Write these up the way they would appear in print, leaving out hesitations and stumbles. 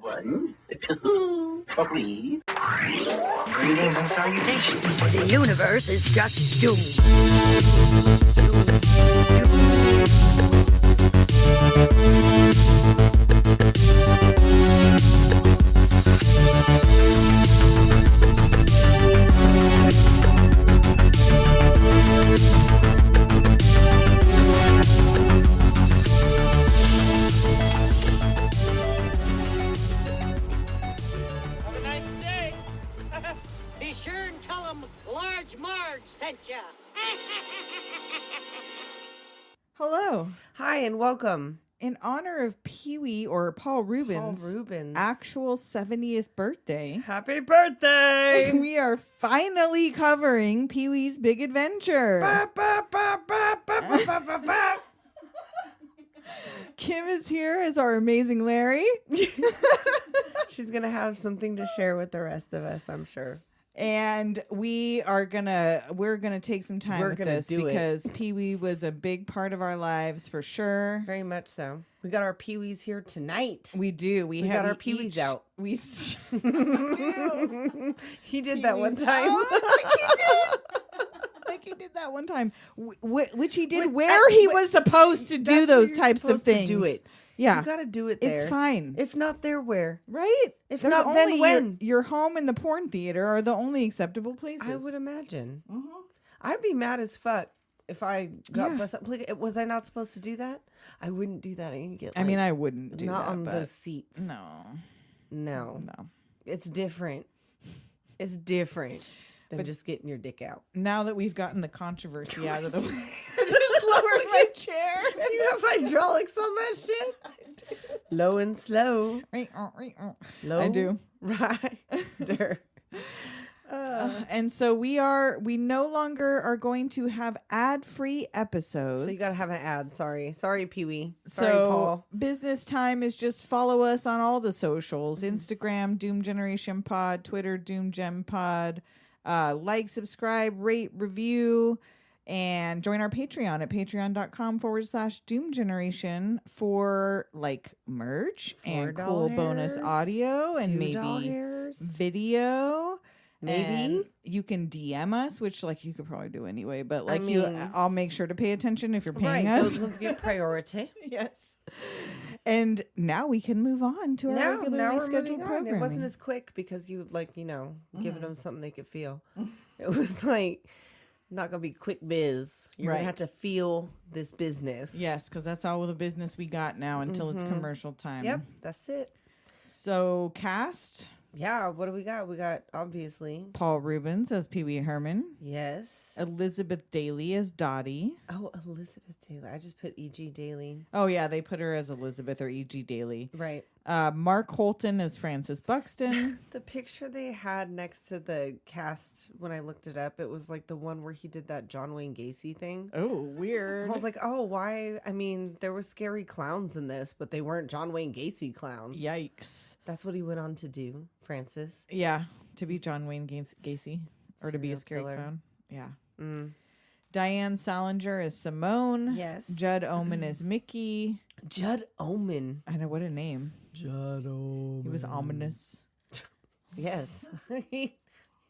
1, 2, 3. Greetings and salutations. The universe is just doomed. Have a nice day. Be sure and tell them Large Marge sent ya. Hello. Hi and welcome. In honor of Pee-wee or Paul Rubens' actual 70th birthday, Happy birthday! we are finally covering Pee-wee's Big Adventure. Kim is here as our amazing Larry. She's gonna have something to share with the rest of us, I'm sure. And we're gonna take some time with this because Pee-wee was a big part of our lives for sure. Very much so. We got our Pee-wees here tonight. We do. We got our Pee-wees out. We He did that one time. Like he did that one time, which he did where he was supposed to do those types of things. Do it. Yeah, You gotta do it there. it's fine. If not there, where? Right? If There's not, then only when? your home and the porn theater are the only acceptable places. I would imagine. I'd be mad as fuck if I got bust up. Like, was I not supposed to do that? I wouldn't do that. I mean, I wouldn't do not that. on but those seats. No. No. It's different. It's different than just getting your dick out. Now that we've gotten the controversy out of the way, just lowered my chair. You have hydraulics on that shit? Low and slow. Low. I do. Rider. And so we no longer are going to have ad-free episodes. So you gotta have an ad. Sorry, Pee-wee. Sorry, So Paul. business time is just follow us on all the socials: Instagram, Doom Generation Pod, Twitter, Doom Gem Pod. Like, subscribe, rate, review, and join our Patreon at patreon.com/Doom Generation for like merch and cool bonus audio and maybe video. Maybe. And you can DM us, which like you could probably do anyway, but like mean, I'll make sure to pay attention if you're paying Right, us. those ones get priority. Yes. And now we can move on to our regularly now we're scheduled moving on. programming. It wasn't as quick because you giving them something they could feel. It was like not gonna be quick biz. You're gonna have to feel this business. Yes, because that's all the business we got now until it's commercial time. Yep, that's it. So cast Yeah, what do we got? We got obviously Paul Rubens as Pee-wee Herman, yes. Elizabeth Daly as Dottie. Oh, Elizabeth Daly. I just put E.G. Daly. Oh yeah, they put her as Elizabeth or E.G. Daly. Right. Mark Holton as Francis Buxton. The picture they had next to the cast when I looked it up, it was like the one where he did that John Wayne Gacy thing. Oh, weird. I was like, oh, why? I mean, there were scary clowns in this, but they weren't John Wayne Gacy clowns. Yikes. That's what he went on to do, Francis. Yeah, to be John Wayne Gacy or to be a scary Serial killer. clown. Yeah. Mm. Diane Salinger as Simone. Yes. Judd Omen as Mickey. Judd Omen. I know, what a name. Judd Omen. He was ominous. Yes.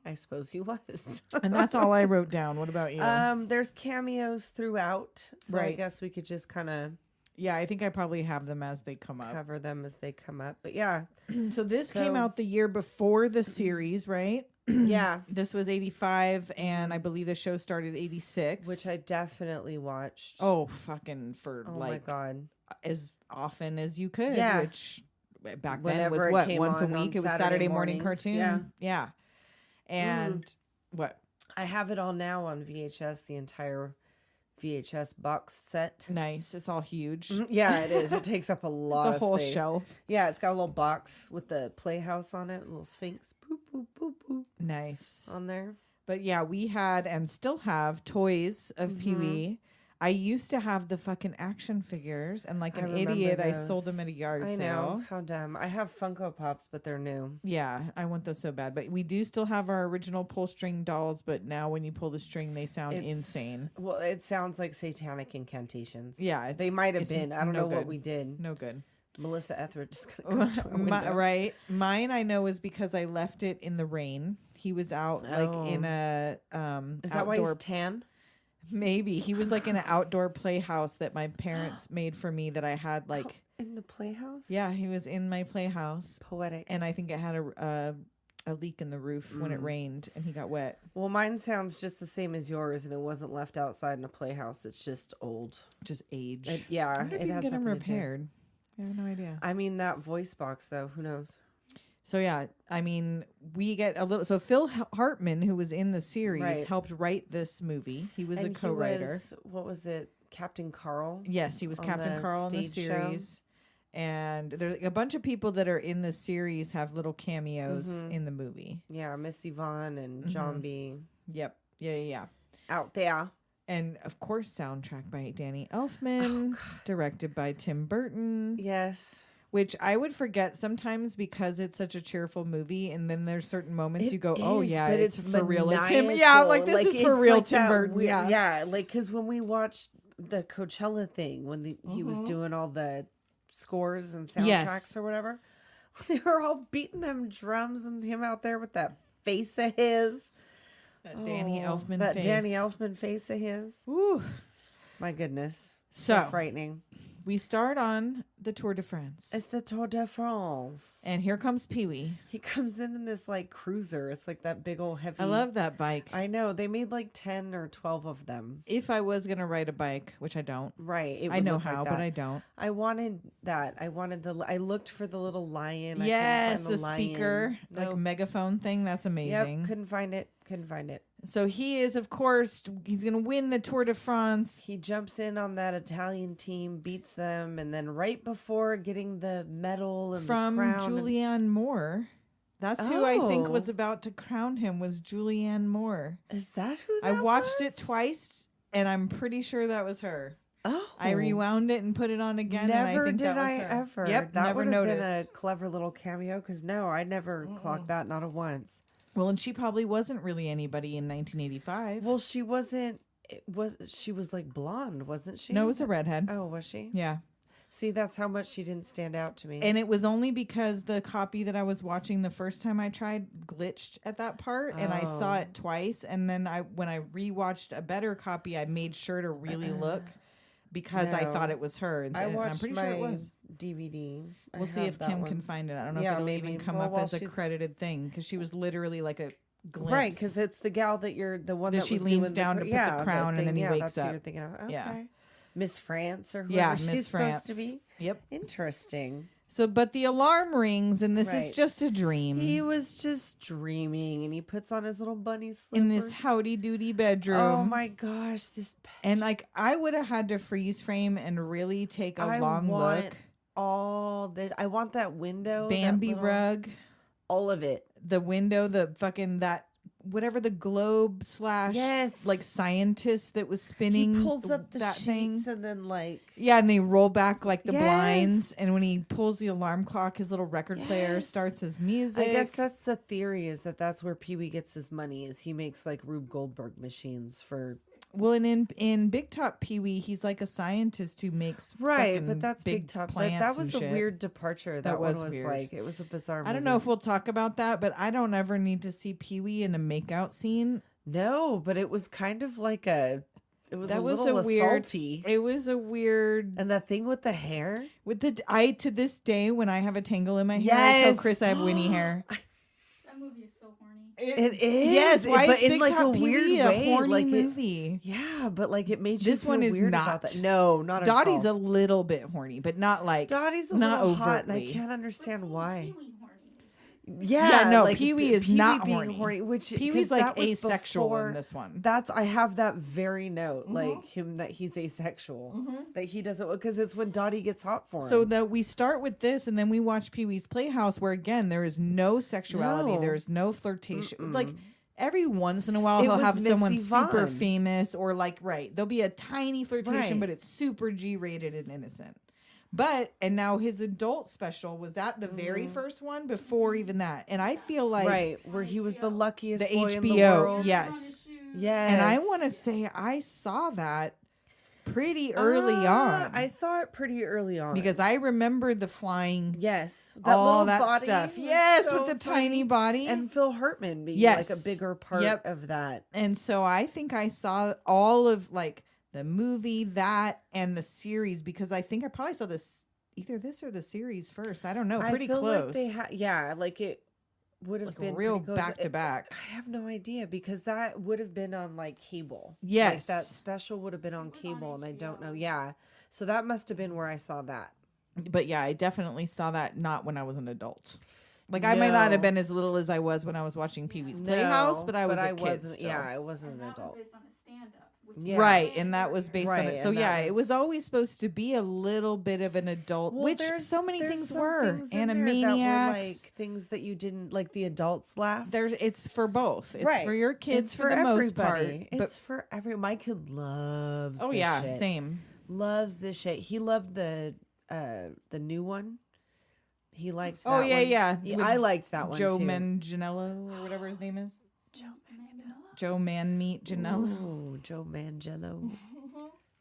I suppose he was. And that's all I wrote down. What about you? There's cameos throughout, so I Right. guess we could just kind of Yeah, I think I probably have them as they come up. cover them as they come up. But yeah, So this came So- out the year before the series, right? yeah, This was 85, and I believe the show started 86. which I definitely watched. Oh, fucking for Oh like my god! as often as you could. Yeah. Which back then Whenever was it what? came Once a on week? It was Saturday Saturday morning mornings. cartoon. Yeah. Yeah. And what? I have it all now on VHS, the entire VHS box set. Nice. It's all huge. Yeah, it is. It takes up a lot It's a of whole space. shelf. Yeah, it's got a little box with the Playhouse on it, a little Sphinx, boop boop boop boop Nice. on there. But yeah, we had and still have toys of Pee-wee. I used to have the fucking action figures, and like I an remember idiot, I those. sold them at a yard I know, sale. how dumb. I have Funko Pops, but they're new. Yeah, I want those so bad. But we do still have our original pull string dolls, but now when you pull the string, they sound insane. Well, it sounds like satanic incantations. Yeah, they might have it's been. I don't no know what good. we did. No good. Melissa Etheridge is gonna go to our window. Right. Mine I know is because I left it in the rain. He was out like in a Is that why outdoor he's tan? maybe. He was like in an outdoor playhouse that my parents made for me that I had like In the playhouse? yeah, he was in my playhouse. Poetic. And I think it had a leak in the roof when it rained and he got wet. Well, mine sounds just the same as yours, and it wasn't left outside in a playhouse. It's just old. Just age. Yeah, I wonder if it you can has get him something to do. repaired. I have no idea. I mean, that voice box, though, who knows? So yeah, I mean, we get a little. So Phil Hartman, who was in the series, Right. helped write this movie. He was a co-writer. What was it? Captain Carl? Yes, he was on Captain the Carl in the stage show. series. And there a bunch of people that are in the series have little cameos in the movie. Yeah, Miss Yvonne and John B. Yep. Yeah. out there. And of course, soundtrack by Danny Elfman, directed by Tim Burton. Yes. Which I would forget sometimes because it's such a cheerful movie, and then there's certain moments you go, "Oh is, yeah, but it's for real." It's Tim, maniacal. yeah, like this is for it's real, like Tim that Burton. weird- Yeah, like because when we watched the Coachella thing, when he was doing all the scores and soundtracks Yes. or whatever, they were all beating them drums and him out there with that face of his, that Danny Elfman that face. Danny Elfman face of his. Ooh. My goodness, So frightening. we start on the Tour de France, It's the Tour de France. and here comes Pee Wee. He comes in this like cruiser. It's like that big old heavy. I love that bike. I know they made like 10 or 12 of them. If I was gonna ride a bike, which I don't, Right. It I would know look like how, that. but I don't. I wanted that. I looked for the little lion. Yes, I the couldn't find speaker, lion. like megaphone thing. That's amazing. Yep, couldn't find it. Couldn't find it. So he is, of course, he's gonna win the Tour de France. He jumps in on that Italian team, beats them, and then right before getting the medal and From the crown, Julianne Moore. That's who I think Oh. was about to crown him was Julianne Moore. is that who? I that watched was? it twice, and I'm pretty sure that was her. Oh, I rewound it and put it on again. and I Never think did that was I her. ever. Yep, that never would have been a noticed. clever little cameo. Because no, I never clocked that, not a once. Well, and she probably wasn't really anybody in 1985. Well, she wasn't. She was like blonde, wasn't she? No, it was a redhead. Oh, was she? Yeah. See, that's how much she didn't stand out to me. And it was only because the copy that I was watching the first time I tried glitched at that part, and I saw it twice. And then when I rewatched a better copy, I made sure to really look because I No. thought it was her. I And I'm watched pretty my sure it was. DVD. I We'll see have if that Kim one. can find it. I don't know Yeah, if it'll maybe. even come Well, up while as a she's- credited thing because she was literally like a glimpse. Right, because it's the gal that you're the one That that she was leans doing down the, to put the crown and then he wakes that's who up. you're thinking of. Okay. Yeah. Miss France or whoever Yeah, she's Miss France. supposed to be. Yep. Interesting. So, but the alarm rings, and this is Right. just a dream He was just dreaming, and he puts on his little bunny slippers in this howdy doody bedroom. Oh my gosh, this. And like I would have had to freeze frame and really take a I long want look. all that. I want that window, that Bambi little- rug, all of it. the window, the fucking that whatever the globe slash Yes. like scientist that was spinning. He pulls up the that sheets thing. and then like Yeah, and they roll back like the Yes. blinds. And when he pulls the alarm clock, his little record player Yes. starts his music. I guess that's the theory, is that's where Pee Wee gets his money, is he makes like Rube Goldberg machines for Well, and in Big Top Pee Wee, he's like a scientist who makes right, fucking but that's Big Top. That plants was and a shit. weird departure. That was one was weird. like it was a bizarre. I don't know if we'll talk about that, but I don't ever need to see Pee Wee in a makeout scene. no, but it was kind of like a. It was That a was little a weird. assaulty. It was a weird. And that thing with the hair. With the I to this day when I have a tangle in my hair, I tell Yes. Chris I have Winnie hair. That movie is so horny. It is. Yes, why but is in Big like Top a Pee weird Wee way, a horny like movie? Yeah, but like it made you This feel one is weird not. about that. No, not at all. Dottie's a little bit horny, but not like Dottie's a not little hot, and I overtly. can't understand why. Pee-wee horny. Yeah, no, like, Pee-wee is Pee-wee not being horny. which Pee-wee's 'cause like that was asexual before- in this one. That's I have that very note, like him that he's asexual, that he doesn't because it's when Dottie gets hot for him. So that we start with this, and then we watch Pee Wee's Playhouse, where again there is no sexuality, No. there is no flirtation. Like every once in a while, It he'll was have Miss someone super Yvonne. famous, or like there'll be a tiny flirtation, Right. but it's super G-rated and innocent. But and now his adult special was that the very first one before even that, and I feel like right where he was the luckiest the boy in the HBO, world. yes. Yes, And I want to say I saw that pretty early on. I saw it pretty early on. Because I remember the flying, yes, all little that body stuff. was Yes, so with the funny. tiny body. And Phil Hartman being Yes. like a bigger part Yep. of that. And so I think I saw all of like the movie, that, and the series, because I think I probably saw either this or the series first. I don't know. Pretty I feel close. like they like it would have Like been real pretty close. back to back. I have no idea because that would have been on like cable. Yes. Like, that special would have been on cable, and I don't know. Yeah. So that must have been where I saw that. But yeah, I definitely saw that not when I was an adult. Like I might not have No. been as little as I was when I was watching Pee Wee's Playhouse, but I was a kid wasn't. still. Yeah, I wasn't And an that was adult. based on a stand-up. which Yeah. Right, and that was based on Right, it. So and yeah, that it was always supposed to be a little bit of an adult, Well, which there's- so many there's things some were. things in there that were, Animaniacs. like things that you didn't like. The adults laughed. It's for both. It's Right. for your kids It's for the most part. everybody. But It's for every. My kid loves. oh this yeah, shit. same. Loves this shit. He loved the new one. He liked. Oh, that yeah, one. yeah, He- with I liked that one Joe too. Manganiello or whatever his name is. Joe Manmeat Janello. Oh, Joe Mangello.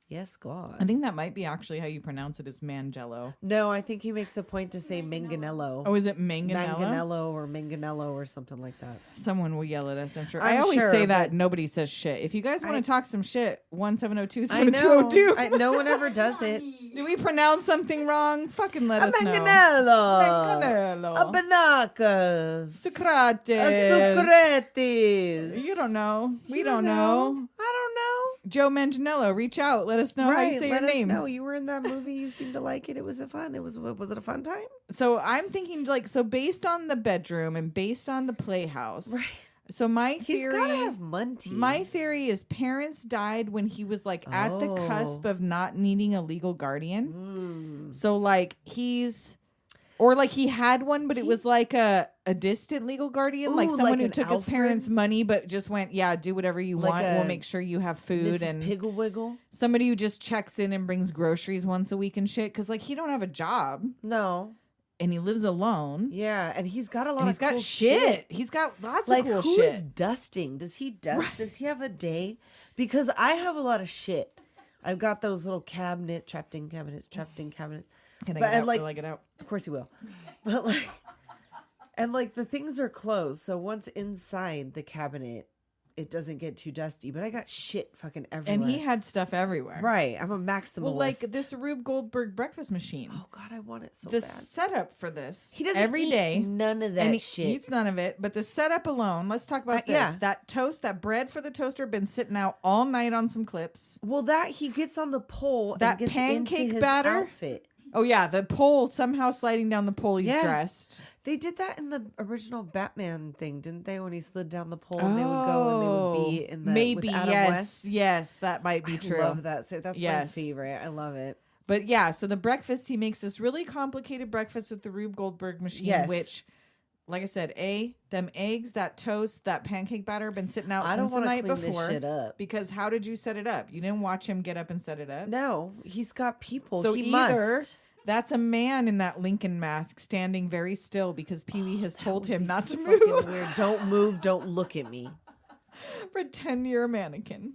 Yes, God. I think that might be actually how you pronounce it, is Mangello. No, I think he makes a point to say Manganello. Oh, is it Manganello? Manganello or Manganello or something like that. Someone will yell at us, I'm sure. I'm I always sure, say that but- nobody says shit. If you guys want I- to talk some shit, 1-702-7202. I know. No one ever does it. Did we pronounce something wrong? Fucking let A us know. Manganello. Manganello. A Banacas. Socrates. A Socrates. You don't know. We You don't know. I don't know. Joe Manganiello, reach out. Let us know how you say let your us name. know. You were in that movie. You seemed to like it. It was fun. Was it a fun time? So I'm thinking, like, so based on the bedroom and based on the playhouse. Right. So my He's theory, gotta have Monty. my theory is parents died when he was like at the cusp Oh. of not needing a legal guardian. Mm. So like or like he had one, but it He- was like a distant legal guardian, like Ooh, someone like who an took his Alfred? parents' money, but just went, yeah, do whatever you Like want. a We'll make sure you have food. Mrs. And Piggle Wiggle. somebody who just checks in and brings groceries once a week and shit. Cause like he don't have a job No. and he lives alone. Yeah, and he's got a lot And of he's got cool shit. He's got lots Like, of cool who is shit. dusting? Does he dust? Does he have a day? Because I have a lot of shit. I've got those little trapped in cabinets. Can I But, get and, out? like- Will I get out? Of course he will. But like, and like the things are closed. So once inside the cabinet, it doesn't get too dusty. But I got shit fucking everywhere. And he had stuff everywhere. right. I'm a maximalist. Well, like this Rube Goldberg breakfast machine. Oh God, I want it so The bad. setup for this He doesn't every eat day. none of that And he shit. eats none of it, but the setup alone. Let's talk about this. yeah. That toast, that bread for the toaster, been sitting out all night on some clips. Well, that he gets on the pole That and gets pancake into his batter? outfit. Oh yeah, the pole somehow sliding down the pole. He's Yeah. dressed. They did that in the original Batman thing, didn't they? When he slid down the pole and they would go and they would be in the maybe with Adam yes, West. yes, that might be true. I love that. So that's my Yes. favorite. I love it. But yeah, so the breakfast, he makes this really complicated breakfast with the Rube Goldberg machine, Yes. which, like I said, them eggs, that toast, that pancake batter been sitting out I don't since the want to night clean before. this shit up. Because how did you set it up? You didn't watch him get up and set it up. No, he's got people. So he either must. that's a man in that Lincoln mask standing very still because Pee Wee has told him not to Fucking move. weird. Don't move. Don't look at me. Pretend you're a mannequin.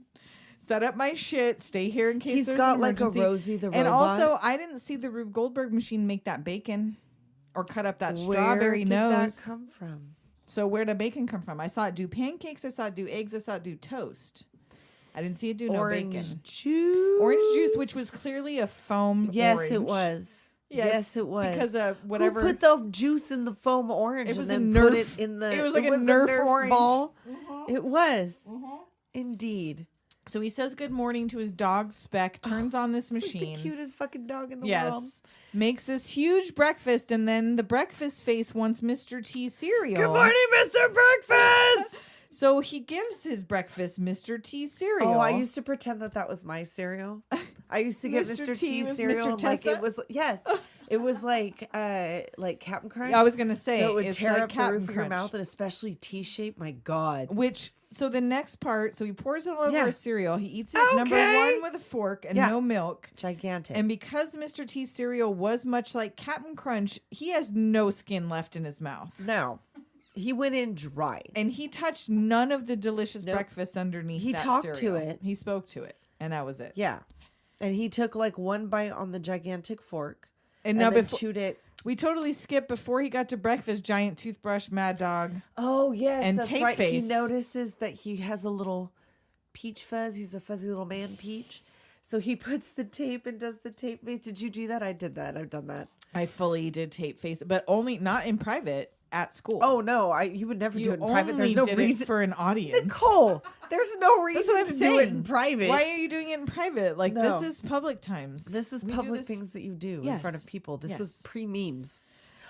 Set up my shit. Stay here in case He's there's got an like a emergency. Rosie the And robot. also, I didn't see the Rube Goldberg machine make that bacon or cut up that Where strawberry did nose. that come from? So where did bacon come from? I saw it do pancakes. I saw it do eggs. I saw it do toast. I didn't see it do no Orange bacon. juice. Orange juice, which was clearly a foam. Yes, orange. it was. Yes, it was. Because whatever. Who put the juice in the foam orange It was and a then put Nerf- it in the. it was like a Nerf orange. ball. It was. Indeed. So he says good morning to his dog Speck. Turns on this It's like machine. the cutest fucking dog in the Yes. world. Makes this huge breakfast, and then the breakfast face wants Mr. T cereal. Good morning, Mr. Breakfast. So he gives his breakfast Mr. T cereal. Oh, I used to pretend that was my cereal. I used to get Mr. Mr. T T was cereal Mr. and like Tessa? it was it was like Captain Crunch. I was gonna say, so it would it's tear like up the Captain roof of your Crunch. mouth and especially T shape. My God. So the next part, so he pours it all over Yeah. his cereal. He eats it number Okay. one with a fork and Yeah. no milk. Gigantic. And because Mr. T cereal was much like Captain Crunch, he has no skin left in his mouth. no, he went in dry. And he touched none of the delicious Nope. breakfast underneath He that talked to cereal. it. He spoke to it. And that was it. Yeah. And he took like one bite on the gigantic fork And and now then before chewed it. we totally skipped before he got to breakfast, giant toothbrush, Mad Dog. Oh, yes, And that's Tape right. He Face. notices that he has a little peach fuzz. He's a fuzzy little man peach. So he puts the tape and does the tape face. Did you do that? I did that. I've done that. I fully did tape face, but only not in private at school. Oh, no. You would never do you it in private. There's only no did reason. it for an audience. Nicole, there's no That's reason what to I'm do it in saying. private. Why are you doing it in private? Like No. this is public times. This is We do public this- things that you do in Yes. front of people. This was Yes. pre-memes.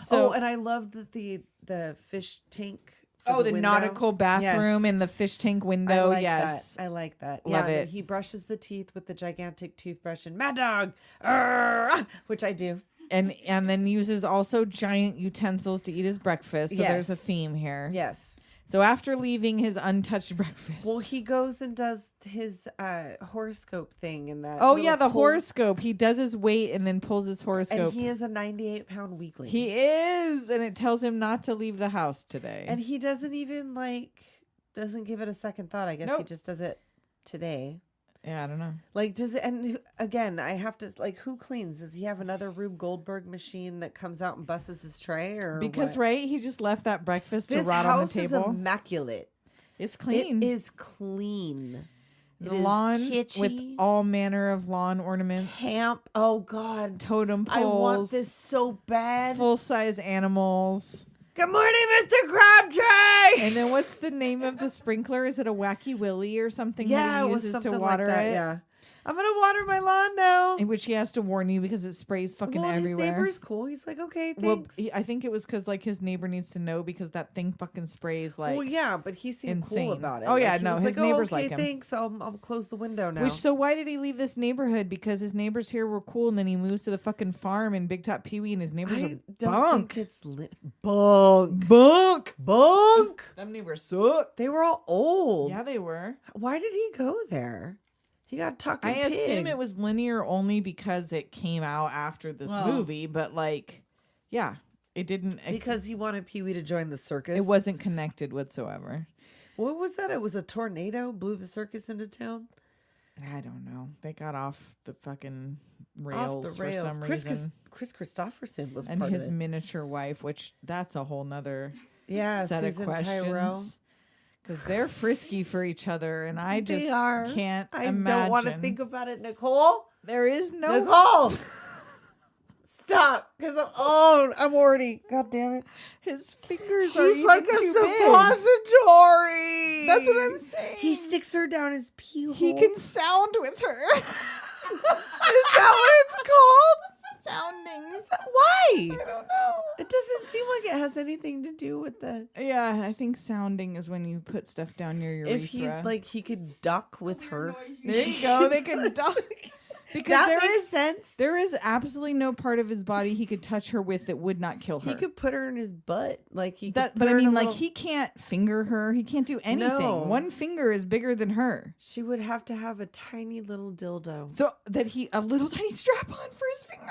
So, And I love that the fish tank. oh, the window. nautical bathroom Yes. and the fish tank I window. like Yes. that. I like that. Love and then it. he brushes the teeth with the gigantic toothbrush and Mad Dog, "Arr!" which I do. And then uses also giant utensils to eat his breakfast. So there's a Yes. theme here. Yes. So after leaving his untouched breakfast. Well, he goes and does his horoscope thing in that. oh little yeah, the pull- horoscope. He does his weight and then pulls his horoscope. And he is a 98-pound weakling. He is, and it tells him not to leave the house today. And he doesn't even doesn't give it a second thought. I guess he Nope. just does it today. yeah, I don't know. Does it? And again, I have to who cleans? Does he have another Rube Goldberg machine that comes out and busts his tray, or Because what? right, he just left that breakfast This to rot on the house is table. immaculate. It's clean. It is clean. the It is lawn kitschy. with all manner of lawn ornaments, Camp. Oh God, totem poles. I want this so bad. full size animals. Good morning, Mr. Crabtree. And then what's the name of the sprinkler? Is it a Wacky Willy or something yeah, that it he was uses something to water like that. it? Yeah, I'm gonna water my lawn now. In which he has to warn you because it sprays fucking Well, everywhere. his neighbor's cool. He's like, okay, Well, thanks. I think it was because his neighbor needs to know because that thing fucking sprays like. well, yeah, but he seemed cool insane. about it. Oh, yeah, he no, was his like, neighbors okay, like him. thanks. I'll close the window now. So why did he leave this neighborhood? Because his neighbors here were cool, and then he moves to the fucking farm in Big Top Pee Wee, and his neighbors I are don't bunk. think it's bunk. Them neighbors suck. They were all old. Yeah, they were. Why did he go there? He got tucked. I assume it was linear only because it came out after this Well- movie, but yeah, it didn't because he wanted Pee Wee to join the circus. it wasn't connected whatsoever. What was that? It was a tornado blew the circus into town. I don't know. They got off the fucking rails, Off the rails. for some Chris reason. Chris Christopherson was And part his of it. miniature wife, which that's a whole nother Yeah, set Susan of Tyrell. questions. Because they're frisky for each other, and I just They are. can't I imagine. don't want to think about it, Nicole. There is no. Nicole, stop! Because I'm already. God damn it! His fingers are She's even like a too suppository. That's what I'm saying. He sticks her down his pee hole. big. He can sound with her. Is that what it's called? Soundings. Why? I don't know. It doesn't seem like it has anything to do with the. Yeah, I think sounding is when you put stuff down your urethra. If he's he could duck with her. there you go. They can duck. Because That there makes is sense. there is absolutely no part of his body he could touch her with that would not kill her. He could put her in his butt, like he. That, could but put I her in mean, a like little- he can't finger her. He can't do anything. No. One finger is bigger than her. She would have to have a tiny little dildo. So that a little tiny strap on for his finger,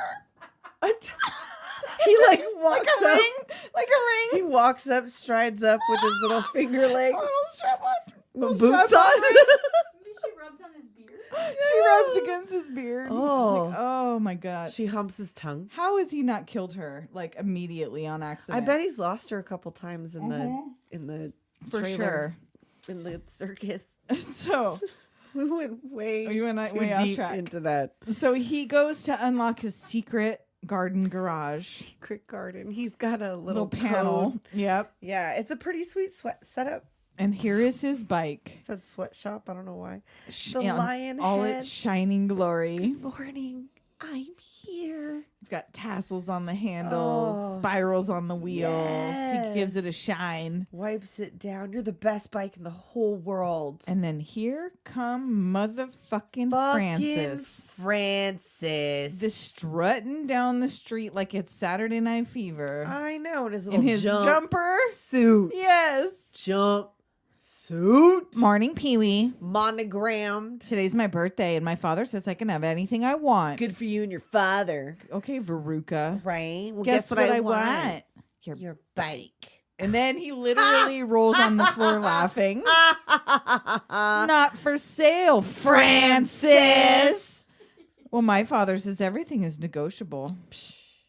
He like walks like a up. ring, like a He ring. walks up, strides up with his little finger legs, A little strap on. with little boots strap on. ring. Maybe she rubs on his beard. She rubs against his beard. She's Oh. like, oh my god. She humps his tongue. How has he not killed her like immediately on I accident? bet he's lost her a couple times in the for trailer, sure. in the circus. So We went way, Oh, you went too way off deep track. into that So he goes to unlock his secret garden garage. secret garden. He's got a Little little panel. code. Yep. Yeah, it's a pretty sweet setup. And here is his bike. It said sweatshop. I don't know why. Sh- The in lion all head. its shining glory. Morning, I'm here. It's got tassels on the handles, Oh, spirals on the wheels. yes. He gives it a shine. Wipes it down. You're the best bike in the whole world. And then here come motherfucking Francis. Francis. The strutting down the street like it's Saturday Night Fever. I know. And his in little his jumper. suit. Yes. Jump suit. Morning, Pee Wee. Monogrammed. Today's my birthday, and my father says I can have anything I want. Good for you and your father. Okay, Veruca. Right? Well, Guess what I want? Your bike. And then he literally rolls on the floor laughing. Not for sale, Francis. Well, my father says everything is negotiable.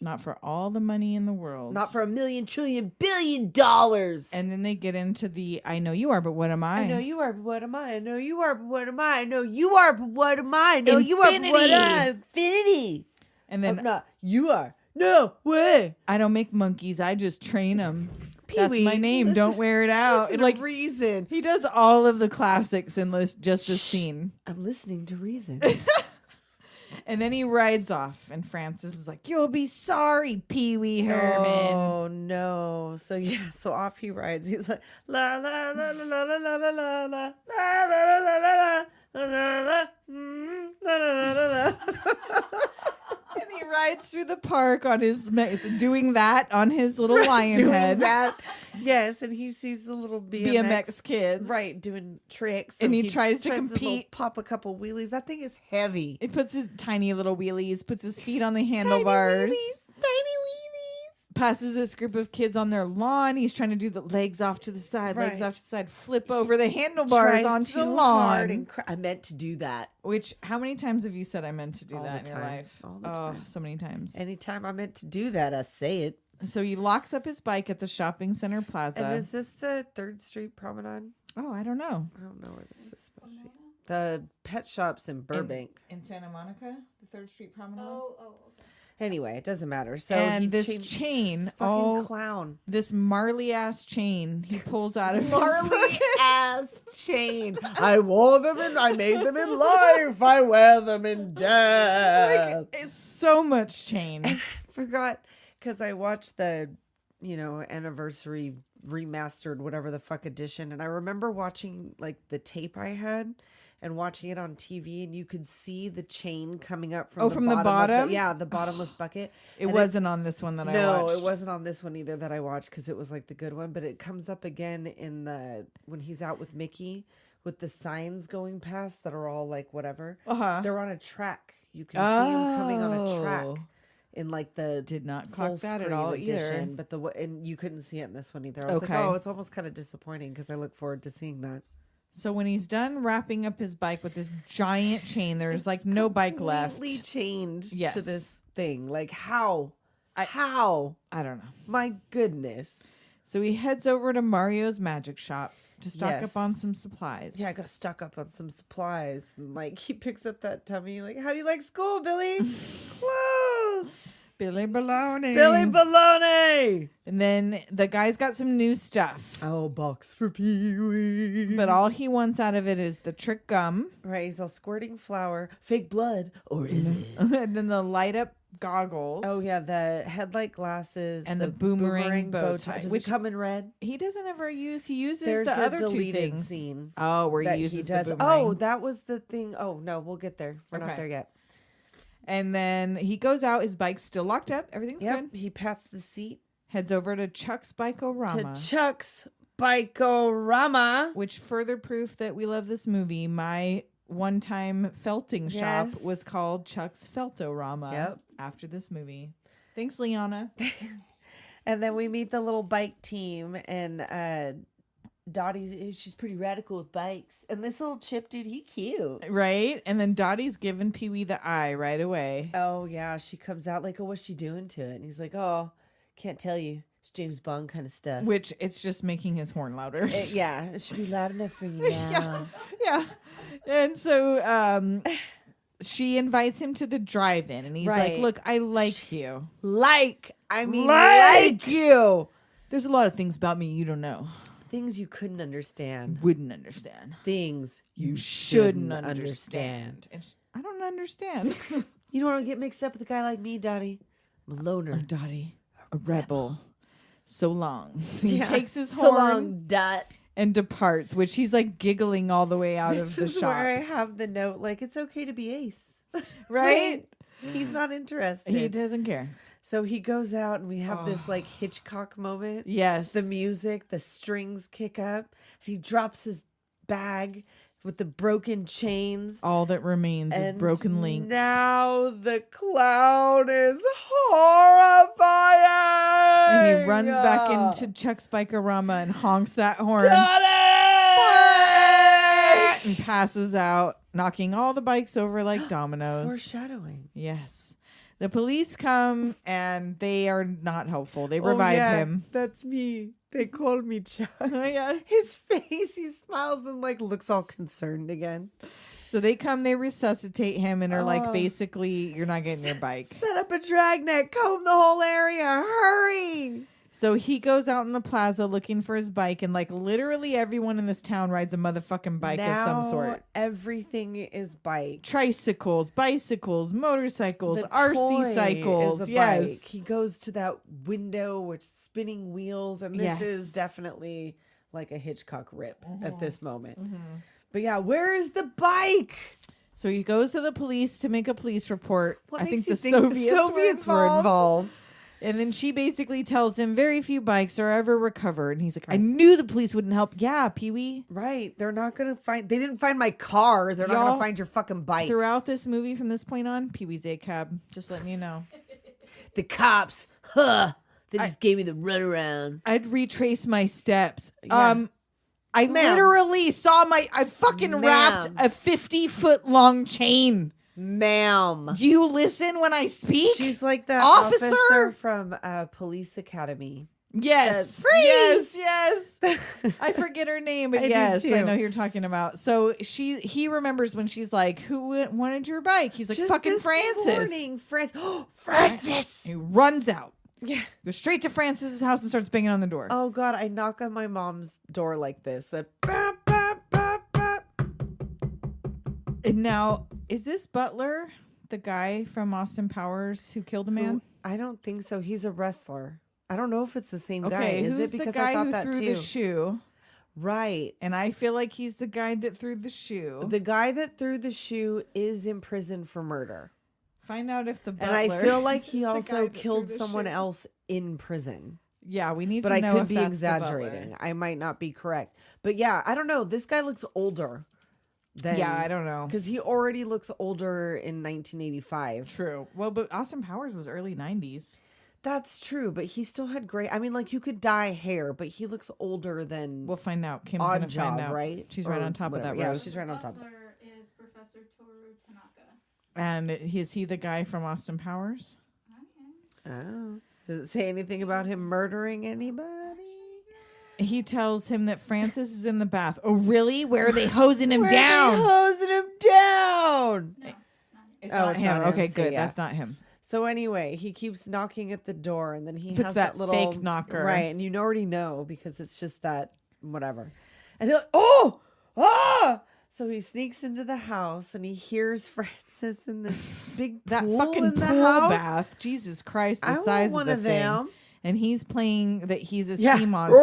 Not for all the money in the world. Not for $1 million, trillion, billion dollars. And then they get into the I know you are, but what am I? I know you are, but what am I? I know you are, but what am I? I know you are, but what am I? I know you are, but what am I? Infinity. And then not. You are. No way. I don't make monkeys. I just train them. That's Pee-wee, my name. listen- Don't wear it out. Listen Like to Reason. he does all of the classics in just this scene. I'm listening to Reason. And then he rides off, and Francis is like, "You'll be sorry, Pee Wee Herman." Oh no! So yeah, so off he rides. He's like la la la la la la la la la la la la la la. And he rides through the park on his doing that on his little lion Doing head. that. Yes, and he sees the little BMX kids, right, doing tricks, And he tries to little compete. pop a couple wheelies. That thing is heavy. It puts his tiny little wheelies, puts his feet on the handlebars, Tiny wheelies. passes this group of kids on their lawn. He's trying to do the legs off to the side, legs Right. off to the side, flip over the handlebars Tries onto the too lawn. hard and I meant to do that. Which, how many times have you said I meant to do All that the in your time. life? All the Oh, time. so many times. Anytime I meant to do that, I say it. So he locks up his bike at the shopping center plaza. And is this the 3rd Street Promenade? Oh, I don't know. I don't know where this is supposed to be. The pet shops in Burbank. In Santa Monica, the 3rd Street Promenade. Oh, okay. Anyway, it doesn't matter. So And he this changed- chain, fucking all- clown. This Marley ass chain he pulls out of his Marley ass chain. I wore them and I made them in life. I wear them in death. Like, it's so much chain. Forgot because I watched the, anniversary remastered whatever the fuck edition, and I remember watching like the tape I had and watching it on TV, and you could see the chain coming up from from the of bottom? the bottomless bucket. It And wasn't on this one that I No, watched. it wasn't on this one either that I watched because it was like the good one. But it comes up again in when he's out with Mickey with the signs going past that are all like whatever. Uh-huh. They're on a track. You can see him coming on a Oh. track in like the Did not full clock that at screen all edition, either. but and you couldn't see it in this one either. I was Okay. like, oh, it's almost kind of disappointing because I look forward to seeing that. So when he's done wrapping up his bike with this giant chain, there's like no bike left. Completely chained Yes. to this thing. Like how? How? I don't know. My goodness. So he heads over to Mario's magic shop to stock Yes. up on some supplies. Yeah, I gotta stock up on some supplies. And like he picks up that tummy, like, how do you like school, Billy? Closed. Billy Baloney. Billy Baloney. And then the guy's got some new stuff. Oh, box for Pee-wee. But all he wants out of it is the trick gum. Right, he's all squirting flour, fake blood, or is it? And then the light up goggles. Oh yeah, the headlight glasses And the boomerang bow tie, Does which- it come in red? He doesn't ever use, he uses There's the a other two deleted things. scene Oh, where that he uses does. the boomerang. Oh, that was the thing. Oh no, we'll get there. We're Okay. not there yet. And then he goes out, his bike's still locked up, everything's Yep, good. he passed the seat Heads over to Chuck's Bike-O-Rama. to Chuck's Bike-O-Rama. Which further proof that we love this movie. My one-time felting shop Yes. was called Chuck's Feltorama. Yep. After this movie. Thanks, Liana. And then we meet the little bike team, and she's pretty radical with bikes. And this little chip dude, he cute. Right? And then Dottie's giving Pee-wee the eye right away. Oh yeah, she comes out like, oh, what's she doing to it? And he's like, oh, can't tell you. It's James Bond kind of stuff. Which it's just making his horn louder. Yeah, it should be loud enough for you now. Yeah. And so she invites him to the drive-in, and he's like, Right. look, I like you. Like you. There's a lot of things about me you don't know. Things you couldn't understand. Wouldn't understand. Things You shouldn't understand. And I don't understand. You don't want to get mixed up with a guy like me, Dottie. I'm a loner. Dottie, a rebel. So long. He Yeah. takes his So horn long, Dot. and departs, which he's like giggling all the way out This of the is shop. where I have the note, like, it's okay to be ace. Right? He's not interested. He doesn't care. So he goes out and we have this like Hitchcock moment. Yes. The music, the strings kick up. He drops his bag with the broken chains. All that remains is And broken links. now the clown is horrifying. And he runs back into Chuck's Bike-O-Rama and honks that horn. Dottie! and passes out, knocking all the bikes over like dominoes. Foreshadowing. Yes. The police come and they are not helpful. They revive him. That's me. They called me Chuck. Yes. His face, he smiles and like looks all concerned again. So they come, they resuscitate him and are like, basically, you're not getting your bike. Set up a dragnet, comb the whole area, hurry! So he goes out in the plaza looking for his bike, and like literally everyone in this town rides a motherfucking bike of some sort. Everything is bike. Tricycles, bicycles, motorcycles, The RC toy cycles. is a Yes. bike. He goes to that window with spinning wheels, and this Yes. is definitely like a Hitchcock rip at this moment. But yeah, where is the bike? So he goes to the police to make a police report. What I makes think you the think Soviets were involved? And then she basically tells him very few bikes are ever recovered. And he's like, I knew the police wouldn't help. Yeah, Pee-wee. Right. They're not going to find, they didn't find my car. They're not going Y'all, to find your fucking bike. Throughout this movie from this point on, Pee-wee's a cab. Just letting you know. The cops, they just gave me the runaround. I'd retrace my steps. Yeah. I Ma'am. literally saw I fucking wrapped Ma'am. a 50-foot long chain. Ma'am. Do you listen when I speak? She's like the Officer? officer from Police Academy. Yes. Freeze! Yes. I forget her name, but I do yes, I too. know who you're talking about. So he remembers when she's like, "Who wanted your bike?" He's like, Just "Fucking this Francis." morning, Francis! He runs out, Yeah. goes straight to Francis's house and starts banging on the door. Oh, God, I knock on my mom's door like this. The bap, bap, bap, bap. And now, is this Butler the guy from Austin Powers who killed a man? I don't think so. He's a wrestler. I don't know if it's the same guy. Okay, Is who's it? Because the guy I thought who that threw too. the shoe? Right. And I feel like he's the guy that threw the shoe. The guy that threw the shoe is in prison for murder. Find out if the Butler. And I feel like he is the guy also that threw killed the someone shoe. else in prison. Yeah, we need But to I know could if be that's the Butler. exaggerating. I might not be correct. But yeah, I don't know. This guy looks older than. Yeah, I don't know. Because he already looks older in 1985. True. Well, but Austin Powers was early 90s. That's true, but he still had gray. I mean, like you could dye hair, but he looks older than We'll find out. Kim's Odd going to find Job, out. right? She's Or right on top whatever. of that Yeah, rose. she's right on top of that. Butler is Professor Toru Tanaka. And is he the guy from Austin Powers? Oh. Does it say anything about him murdering anybody? He tells him that Francis is in the bath. Oh, really? Where are they hosing him Where are down? they hosing him down? No, It's Oh, not it's him. not him. Okay, So, good. yeah. That's not him. So anyway, he keeps knocking at the door, and then he Puts has that little fake knocker. right? And you already know because it's just that whatever. And he'll oh. So he sneaks into the house and he hears Francis in this big That pool fucking in the pool house. bath. Jesus Christ, the I want size one of of the thing. them. And he's playing that he's a Yeah. sea monster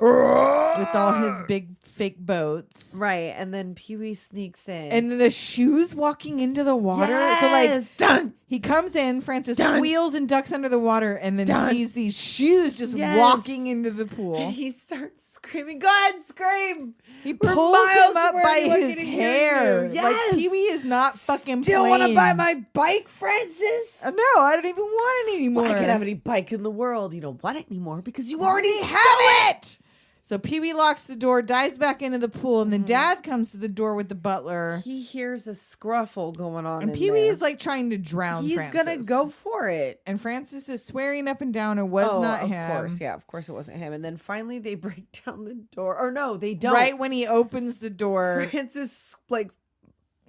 with all his big fake boats. Right, and then Pee Wee sneaks in. And then the shoes walking into the water. So like yes, done. he comes in, Francis Done. squeals and ducks under the water, and then Done. sees these shoes just Yes. walking into the pool. And he starts screaming. Go ahead, scream. He We're pulls miles him up away. by Anyone his can hear hair. you. Like Yes. Pee Wee is not fucking Still want to playing. buy my bike, Francis? No, I don't even want it anymore. I could have any bike in the world. You don't want it anymore because you already have have it. So Pee Wee locks the door, dives back into the pool, and then Dad comes to the door with the butler. He hears a scruffle going on. And in Pee Wee there. is like trying to drown he's Francis. gonna go for it. And Francis is swearing up and down it was not of him. course, yeah, of course it wasn't him. And then finally they break down the door. Or no, they don't. Right when he opens the door, Francis like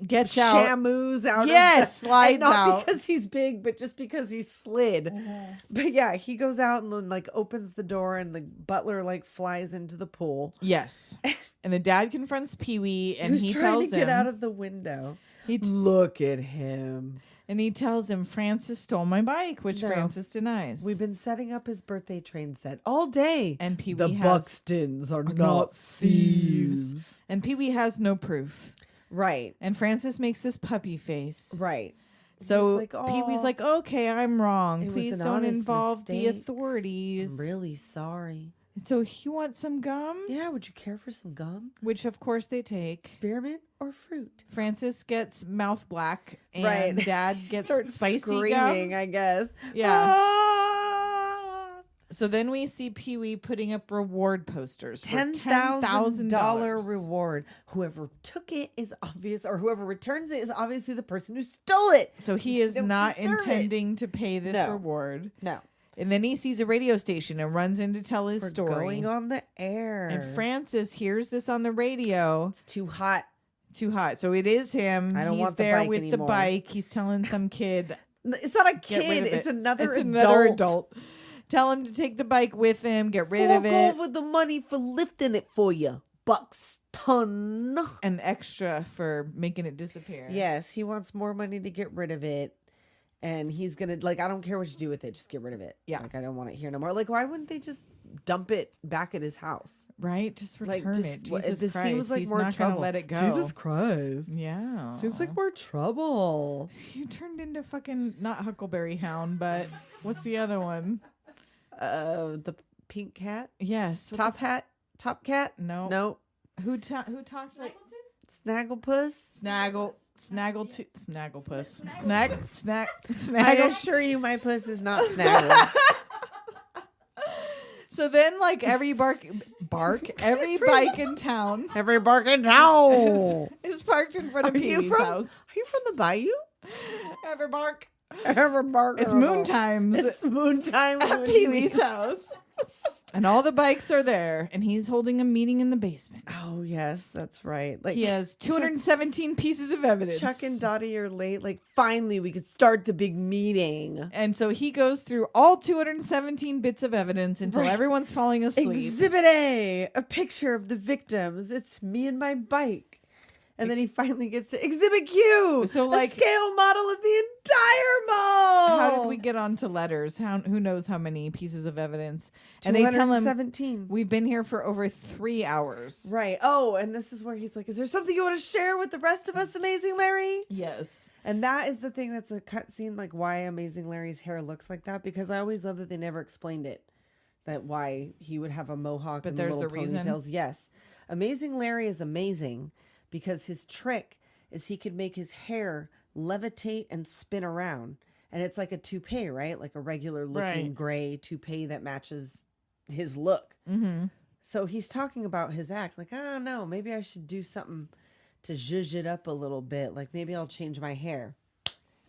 gets out. shamoos out. Yes, of the, slides and not out. because he's big, but just because he slid. But yeah, he goes out and then like opens the door, and the butler like flies into the pool. Yes. And the dad confronts Pee Wee, and Who's he trying tells to get him, out of the window. he t- Look at him. and he tells him Francis stole my bike, which No. Francis denies. We've been setting up his birthday train set all day. And Pee the Wee has Buxtons are not not thieves. and Pee Wee has no proof. Right. And Francis makes this puppy face. Right. So He's like, Pee Wee's "Aw, like, okay, I'm wrong. It was Please an don't honest involve the mistake. authorities. I'm really sorry. So he wants some gum, Yeah, would you care for some gum? which of course they take. Spearmint or fruit? Francis gets mouth black, and Right. Dad gets Starts spicy screaming, gum. I guess. Yeah. Ah! So then we see Pee-wee putting up reward posters. for $10,000 reward. Whoever took it is obvious, or whoever returns it is obviously the person who stole it. So he is Don't not deserve it. intending to pay this No. reward. No. And then he sees a radio station and runs in to tell his We're story. going on the air. And Francis hears this on the radio. It's too hot. Too hot. So it is him. I don't He's want the there bike with the anymore. bike. He's telling some kid, It's not a get rid kid. of It's it. another It's adult. another adult. Tell him to take the bike with him, get rid of Fork it. over the money for lifting it for you, Buxton. An extra for making it disappear. Yes, he wants more money to get rid of it. And he's going to, like, I don't care what you do with it. Just get rid of it. Yeah. Like, I don't want it here no more. Like, why wouldn't they just dump it back at his house? Right? Just Like, return just, it. what- Jesus this Christ. seems like He's more not trouble. gonna let it go. Jesus Christ. Yeah. Seems like more trouble. You turned into fucking, not Huckleberry Hound, but what's the other one? The pink cat? Yes. what Top hat? Top cat? No. No. who talks like Snagglepuss? Snagglepuss. I Snaggle. assure you my puss is not snaggled. So then, like, every every bike in town Every bark in town. is parked in front of Are you Pee-wee's from? house. Are you from the bayou? Every bark. Every bark. It's moon times It's moon time at Pee-wee's house. And all the bikes are there, and he's holding a meeting in the basement. Oh yes, that's right. Like He has 217 pieces of evidence. Chuck and Dottie are late. Like finally, we could start the big meeting. And so he goes through all 217 bits of evidence until Right. everyone's falling asleep. Exhibit A, a picture of the victims. It's me and my bike. And then he finally gets to Exhibit Q. So, like- a scale model of the entire mall. How did we get onto letters? Who knows how many pieces of evidence? And they tell him 217. we've been here for over 3 hours. Right. Oh, and this is where he's like, is there something you want to share with the rest of us, Amazing Larry? Yes. And that is the thing that's a cut scene, like why Amazing Larry's hair looks like that, because I always love that they never explained it, that why he would have a mohawk But and there's little a reason? ponytails. Yes. Amazing Larry is amazing because his trick is he could make his hair levitate and spin around. And it's like a toupee, right? Like a regular looking Right. gray toupee that matches his look. Mm-hmm. So he's talking about his act. Like, I don't know, maybe I should do something to zhuzh it up a little bit. Like maybe I'll change my hair.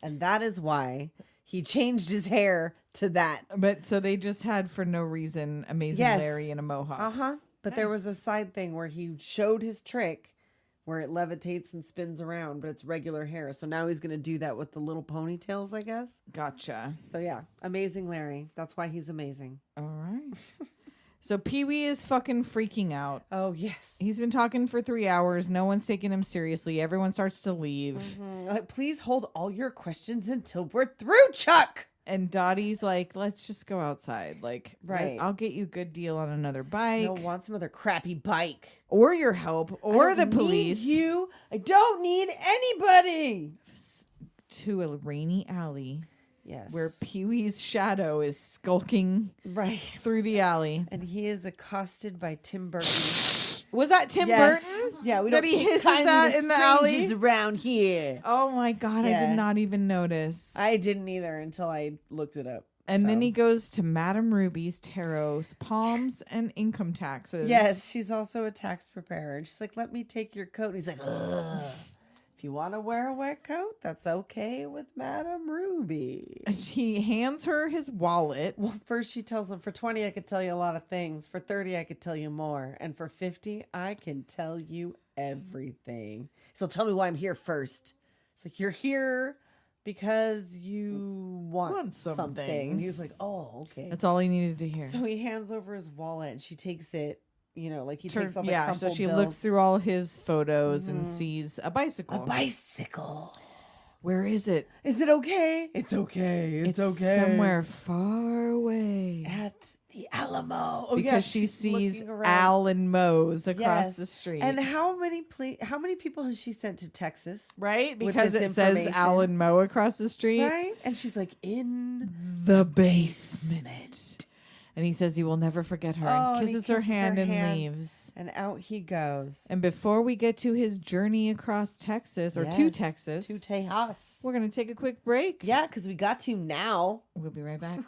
And that is why he changed his hair to that. But so they just had, for no reason, Amazing Yes. Larry in a mohawk. Uh-huh. But there was a Nice. side thing where he showed his trick where it levitates and spins around, but it's regular hair. So now he's going to do that with the little ponytails, I guess. Gotcha. So yeah, Amazing Larry. That's why he's amazing. All right. So Pee-wee is fucking freaking out. Oh, yes. He's been talking for 3 hours. No one's taking him seriously. Everyone starts to leave. Please hold all your questions until we're through, Chuck. And Dottie's like, let's just go outside. Like, Right. I'll get you a good deal on another bike. I don't want some other crappy bike. Or your help. Or I the don't police. need you. I don't need anybody. To a rainy alley Yes. where Pee-wee's shadow is skulking right. through the alley. And he is accosted by Tim Burton. Was that Tim Burton? Yeah, we That don't he keep hisses kindly at to in the alley? strangers around here. Oh my God, I Yeah. did not even notice. I didn't either until I looked it up. And then so. he goes to Madame Ruby's tarot's palms and income taxes. Yes, she's also a tax preparer. And she's like, let me take your coat. And he's like, ugh. If you want to wear a wet coat, that's okay with Madame Ruby. And she hands her his wallet. Well, first she tells him, for 20, I could tell you a lot of things. For 30, I could tell you more. And for 50, I can tell you everything. So tell me why I'm here first. It's like, you're here because you want something. And he's like, oh, okay. That's all he needed to hear. So he hands over his wallet and she takes it, you know, like he Turn- takes all the yeah, crumpled so she bills. looks through all his photos and sees a bicycle. A bicycle. Where is it? Is it okay? It's okay. It's okay. Somewhere far away. At the Alamo. Oh, Because yeah, she she's sees looking around. Al and Moe's across Yes. the street. And how many people has she sent to Texas? right? with Because this it says information. Al and Moe across the street. Right? And she's like, in The basement. And he says he will never forget her. Oh, And and he kisses her kisses hand her and hand. leaves. and out he goes. And before we get to his journey across Texas, or to Yes, Texas, To Tejas. we're going to take a quick break. Yeah, because we got to now. We'll be right back.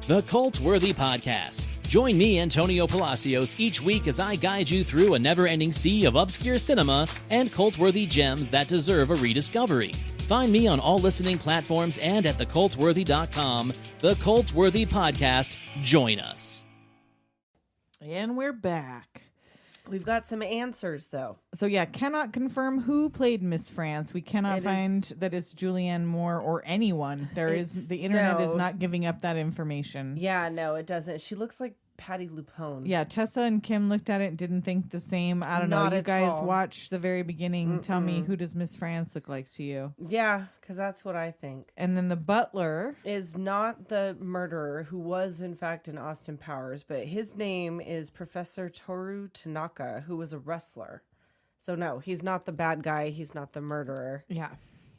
The Cult-Worthy Podcast. Join me, Antonio Palacios, each week as I guide you through a never-ending sea of obscure cinema and cult-worthy gems that deserve a rediscovery. Find me on all listening platforms and at thecultworthy.com. The Cult-Worthy Podcast. Join us. And we're back. We've got some answers, though. So yeah, cannot confirm who played Miss France. We cannot find that it's Julianne Moore or anyone. The internet is not giving up that information. Yeah, no, it doesn't. She looks like Patty Lupone. Yeah, Tessa and Kim looked at it and didn't think the same. I don't know. You guys watch the very beginning. Tell me, who does Miss France look like to you? Yeah, because that's what I think. And then the butler is not the murderer who was, in fact, in Austin Powers, but his name is Professor Toru Tanaka, who was a wrestler. So, no, he's not the bad guy. He's not the murderer. Yeah.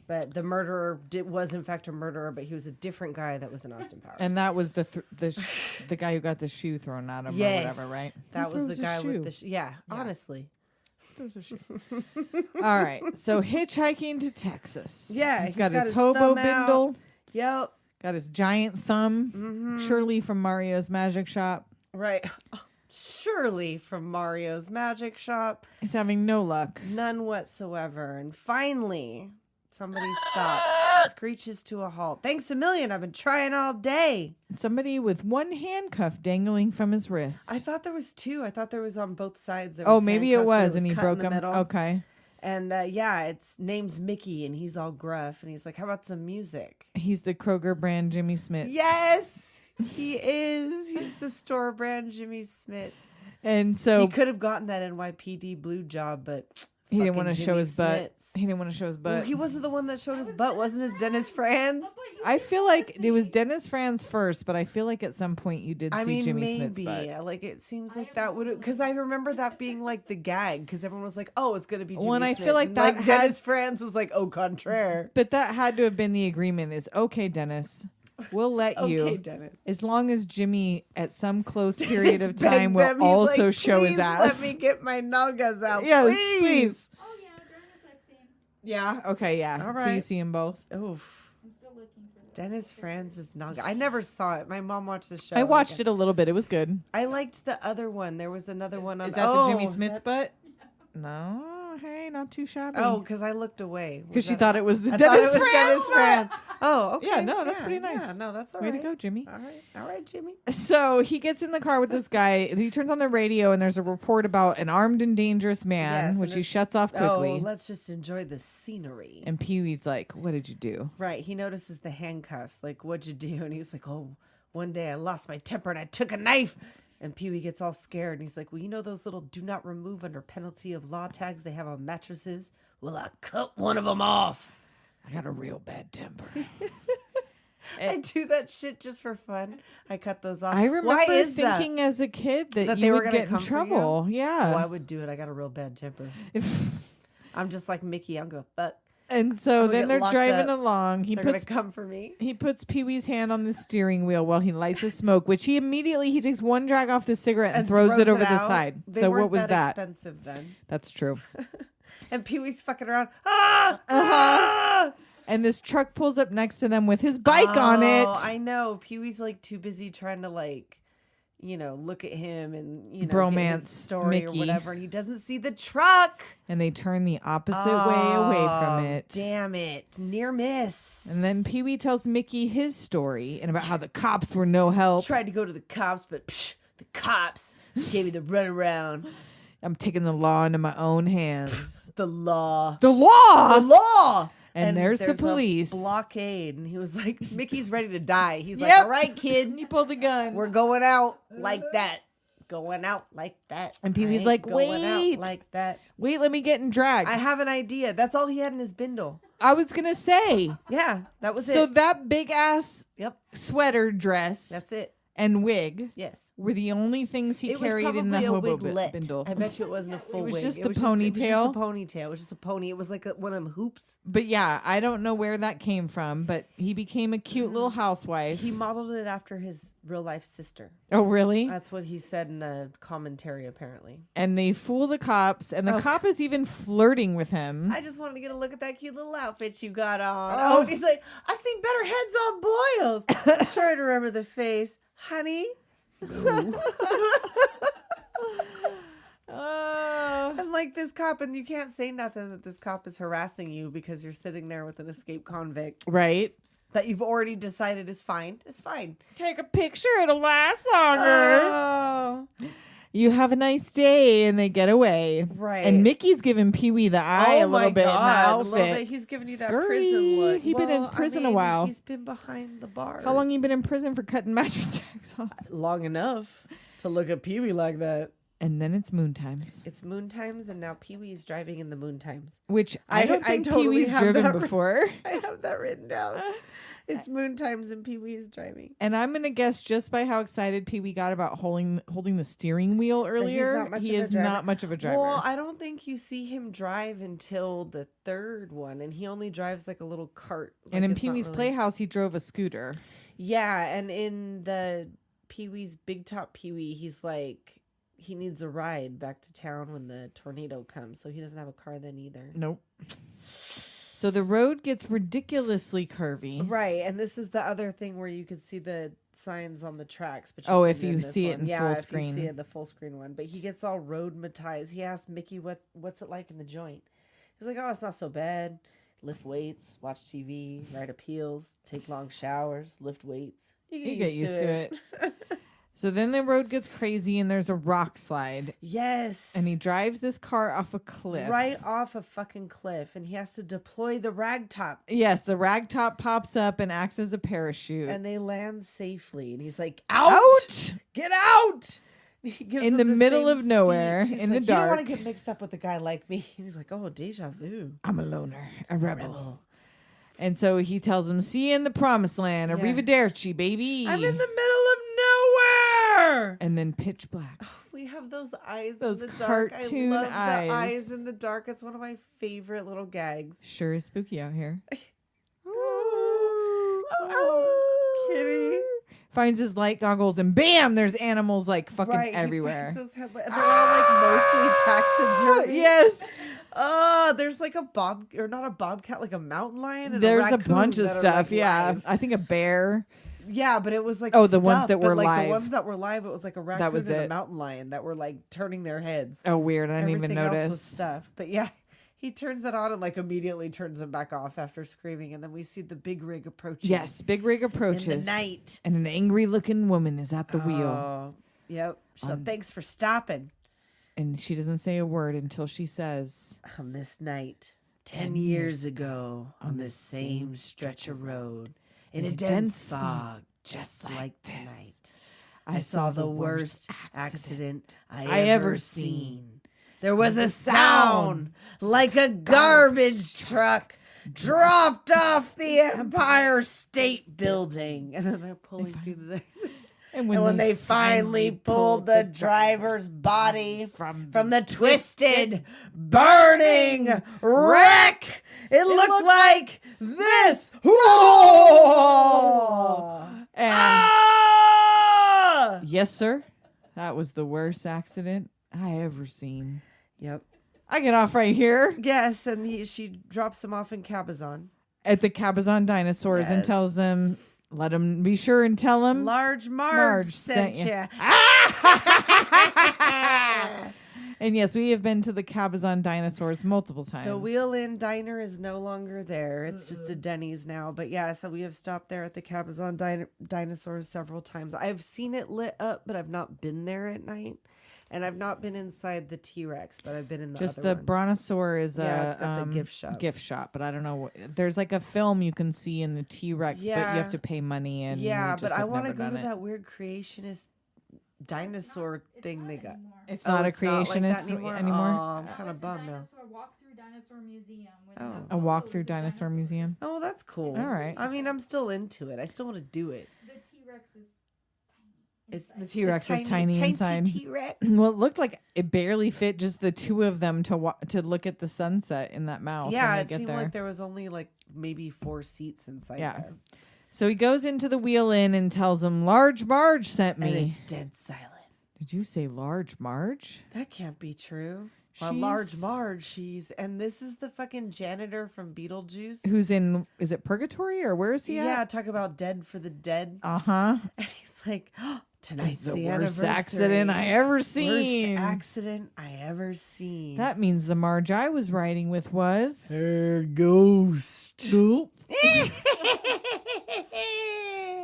But the murderer was, in fact, a murderer, but he was a different guy that was in Austin Powers. And that was the guy who got the shoe thrown at him or whatever, right? That was the guy with the shoe. Yeah, honestly. All right. So hitchhiking to Texas. Yeah. He's got his hobo bindle. Yep. Got his giant thumb. Shirley from Mario's Magic Shop. Right. Shirley from Mario's Magic Shop. He's having no luck. None whatsoever. And finally, somebody stops, screeches to a halt. Thanks a million. I've been trying all day. Somebody with one handcuff dangling from his wrist. I thought there was two. I thought there was on both sides. Oh, maybe it was, and he broke them. Okay. And its name's Mickey, and he's all gruff, and he's like, "How about some music?" He's the Kroger brand Jimmy Smith. Yes, he is. He's the store brand Jimmy Smith. And so he could have gotten that NYPD blue job, but he didn't want to show his butt. He didn't want to show his butt. Well, he wasn't the one that showed his butt, wasn't his Dennis Franz? I feel like it was Dennis Franz first, but I feel like at some point you did see Jimmy Smith's butt. Like it seems like that would, because I remember that being like the gag, because everyone was like, "Oh, it's gonna be Jimmy Smith." I feel like that Dennis Franz was like, "Au contraire." But that had to have been the agreement. Is okay, Dennis. We'll let you, okay, Dennis, as long as Jimmy, at some close period of time, will also like, show his ass. Let me get my nalgas out, yes, please. Oh yeah, during the sex scene. Yeah. Okay. Yeah. All right. So you see them both. Oof. I'm still looking for that. Dennis Franz's nalga. I never saw it. My mom watched the show. I watched it a little bit. It was good. I liked the other one. There was another one on. Is that the Jimmy Smith's butt? No. Hey, not too shabby. Oh, because I looked away. Because she thought it was the I Dennis thought it was Dennis Franz. Franz. Oh, okay. Yeah, no, that's pretty nice. Yeah, no, that's all Way right. to go, Jimmy. All right, Jimmy. So he gets in the car with this guy. He turns on the radio, and there's a report about an armed and dangerous man, which he shuts off quickly. Oh, let's just enjoy the scenery. And Pee-wee's like, "What did you do?" Right. He notices the handcuffs. Like, what'd you do? And he's like, "Oh, one day I lost my temper and I took a knife." And Pee-wee gets all scared. And he's like, "Well, you know those little do not remove under penalty of law tags they have on mattresses? Well, I cut one of them off. I got a real bad temper." I do that shit just for fun. I cut those off. I remember Why is thinking that? as a kid that they you were would gonna get in come for you? trouble. Yeah. Oh, I would do it. I got a real bad temper. I'm just like Mickey. I'm going, fuck. And so I'm gonna then get they're locked driving up. along. They're going to come for me. He puts Pee-wee's hand on the steering wheel while he lights a smoke, which he takes one drag off the cigarette and throws it over the out. side. They So weren't what was that? expensive then. That's true. And Pee-wee's fucking around. Ah! And this truck pulls up next to them with his bike on it. I know. Pee-wee's like too busy trying to look at him and, get Bromance his story Mickey. or whatever. And he doesn't see the truck. And they turn the opposite way away from it. Damn it. Near miss. And then Pee-wee tells Mickey his story and about how the cops were no help. Tried to go to the cops, but the cops gave me the runaround. I'm taking the law into my own hands. The law. The law! The law! And there's the police. A blockade. And he was like, Mickey's ready to die. He's like, Yep. all right, kid. He pulled the gun. We're going out like that. Going out like that. And Pee-wee's I like, ain't going out wait. like that. Wait, let me get in drag. I have an idea. That's all he had in his bindle. I was going to say. Yeah, that was So it. that big ass Yep, sweater dress that's it. and wig Yes. were the only things he It was carried probably in the a hobo wiglet. bindle. I bet you it wasn't a full was wig. just It the was It was just ponytail. a ponytail. It was just a pony. It was like one of them hoops. But yeah, I don't know where that came from, but he became a cute little housewife. He modeled it after his real life sister. Oh, really? That's what he said in a commentary, apparently. And they fool the cops, and the cop is even flirting with him. I just wanted to get a look at that cute little outfit you got on. Oh. Oh, and he's like, I've seen better heads on boils. I'm sure I remember the face. honey. And like this cop, and you can't say nothing that this cop is harassing you because you're sitting there with an escaped convict Right. that you've already decided is fine. It's fine. Take a picture. It'll last longer. Oh, You have a nice day, and they get away. right. And Mickey's giving Pee-wee the eye a little bit in the a outfit. little bit. He's giving you that Scurry. prison look. He been in prison a while. He's been behind the bars. How long you been in prison for cutting mattress tags off? Long enough to look at Pee Wee like that. And then it's moon times, It's moon times, and now Pee Wee's driving in the moon times. which I don't think totally Pee-wee's have driven that before. I have that written down. It's moon times, and Pee Wee is driving. And I'm gonna guess just by how excited Pee-wee got about holding the steering wheel earlier, not much he of a is driver. not much of a driver. Well, I don't think you see him drive until the third one, and he only drives like a little cart. and like in it's not Pee-wee's really- Playhouse, he drove a scooter. Yeah, and in the Pee Wee's Big Top Pee Wee, he's like, he needs a ride back to town when the tornado comes, so he doesn't have a car then either. Nope. So the road gets ridiculously curvy. Right, and this is the other thing where you could see the signs on the tracks. But Oh, couldn't if you in this see it one. in yeah, full if screen. you see it in the full screen one. But he gets all roadmatized. He asked Mickey what's it like in the joint. He's like, oh, it's not so bad. Lift weights, watch TV, write appeals, take long showers, lift weights. You get used to it. So then the road gets crazy and there's a rock slide. Yes. And he drives this car off a cliff. right off a fucking cliff, and he has to deploy the rag top, Yes, the rag top pops up and acts as a parachute. and they land safely. And he's like, out! Out! Get out! He gives In him the the middle same of nowhere, speech. He's in the like, You don't want dark. to get mixed up with a guy like me. And he's like, oh, deja vu. I'm a loner, a rebel. And so he tells him, see you in the promised land, arrivederci, baby. I'm in the middle of nowhere. And then pitch black. We have those eyes Those in the dark. cartoon I love eyes. the eyes in the dark. It's one of my favorite little gags. Sure is spooky out here. Kitty. Finds his light goggles and bam, there's animals like fucking Right, he everywhere. finds those headlights. They're all like mostly taxidermy. Yes. Oh, there's like a not a bobcat, like a mountain lion. And There's a raccoon bunch of that are, stuff. like, Yeah. live. I think a bear. Yeah, but it was like Oh, the ones stuff, that were but, like, live. The ones that were live, it was like a raccoon was and a it. mountain lion that were like turning their heads. Oh, weird. I didn't Everything even else was notice. stuff. But yeah, he turns it on and like immediately turns them back off after screaming, and then we see the big rig approaching. Yes. Big rig approaches. in the night. And an angry looking woman is at the wheel. Oh, yep. So thanks for stopping And she doesn't say a word until she says, on this night 10 years ago on this same stretch of road in a dense fog, just like tonight. I saw the worst accident I ever seen. There was a sound like a garbage truck dropped off the Empire State Building. And then they're pulling through the... And when they finally pulled the driver's body from the twisted, burning wreck, it looked like this. And Ah! yes, sir, that was the worst accident I ever seen. Yep. I get off right here Yes, and she drops him off in Cabazon. at the Cabazon Dinosaurs and Yes. tells him, let him be sure and tell him. Large Marge Marge sent sent you. And yes, we have been to the Cabazon Dinosaurs multiple times. The Wheel Inn Diner is no longer there. It's just a Denny's now. But yeah, so we have stopped there at the Cabazon Dinosaurs several times. I've seen it lit up, but I've not been there at night. And I've not been inside the T-Rex, but I've been in the Just other the one. Brontosaur is Yeah, a it's got the gift shop. Gift shop, but I don't know. There's like a film you can see in the T-Rex, but you Yeah. have to pay money. And Yeah, we but just I have want to never go to done it. that weird creationist dinosaur thing they got. It's not a it's not like that creationist anymore? anymore. Oh, I'm kind of bummed now. Walk-through dinosaur museum. With Oh. A walk-through dinosaur museum. Oh, that's cool. All right. I mean, I'm still into it. I still want to do it. The T-Rex is It's The T-Rex is tiny inside. T-Rex. Well, it looked like it barely fit just the two of them to look at the sunset in that mouth. Yeah, when it they get seemed there. like there was only like maybe 4 seats inside Yeah. there. So he goes into the Wheel Inn and tells him, "Large Marge sent And me." it's dead silent. Did you say Large Marge? That can't be true. While Large Marge, and this is the fucking janitor from Beetlejuice. Who's in, is it Purgatory or where is he at? Yeah, talk about Dead for the Dead. Uh-huh. And he's like, oh, tonight's the the worst anniversary. accident I ever seen. Worst accident I ever seen. That means the Marge I was riding with was her ghost.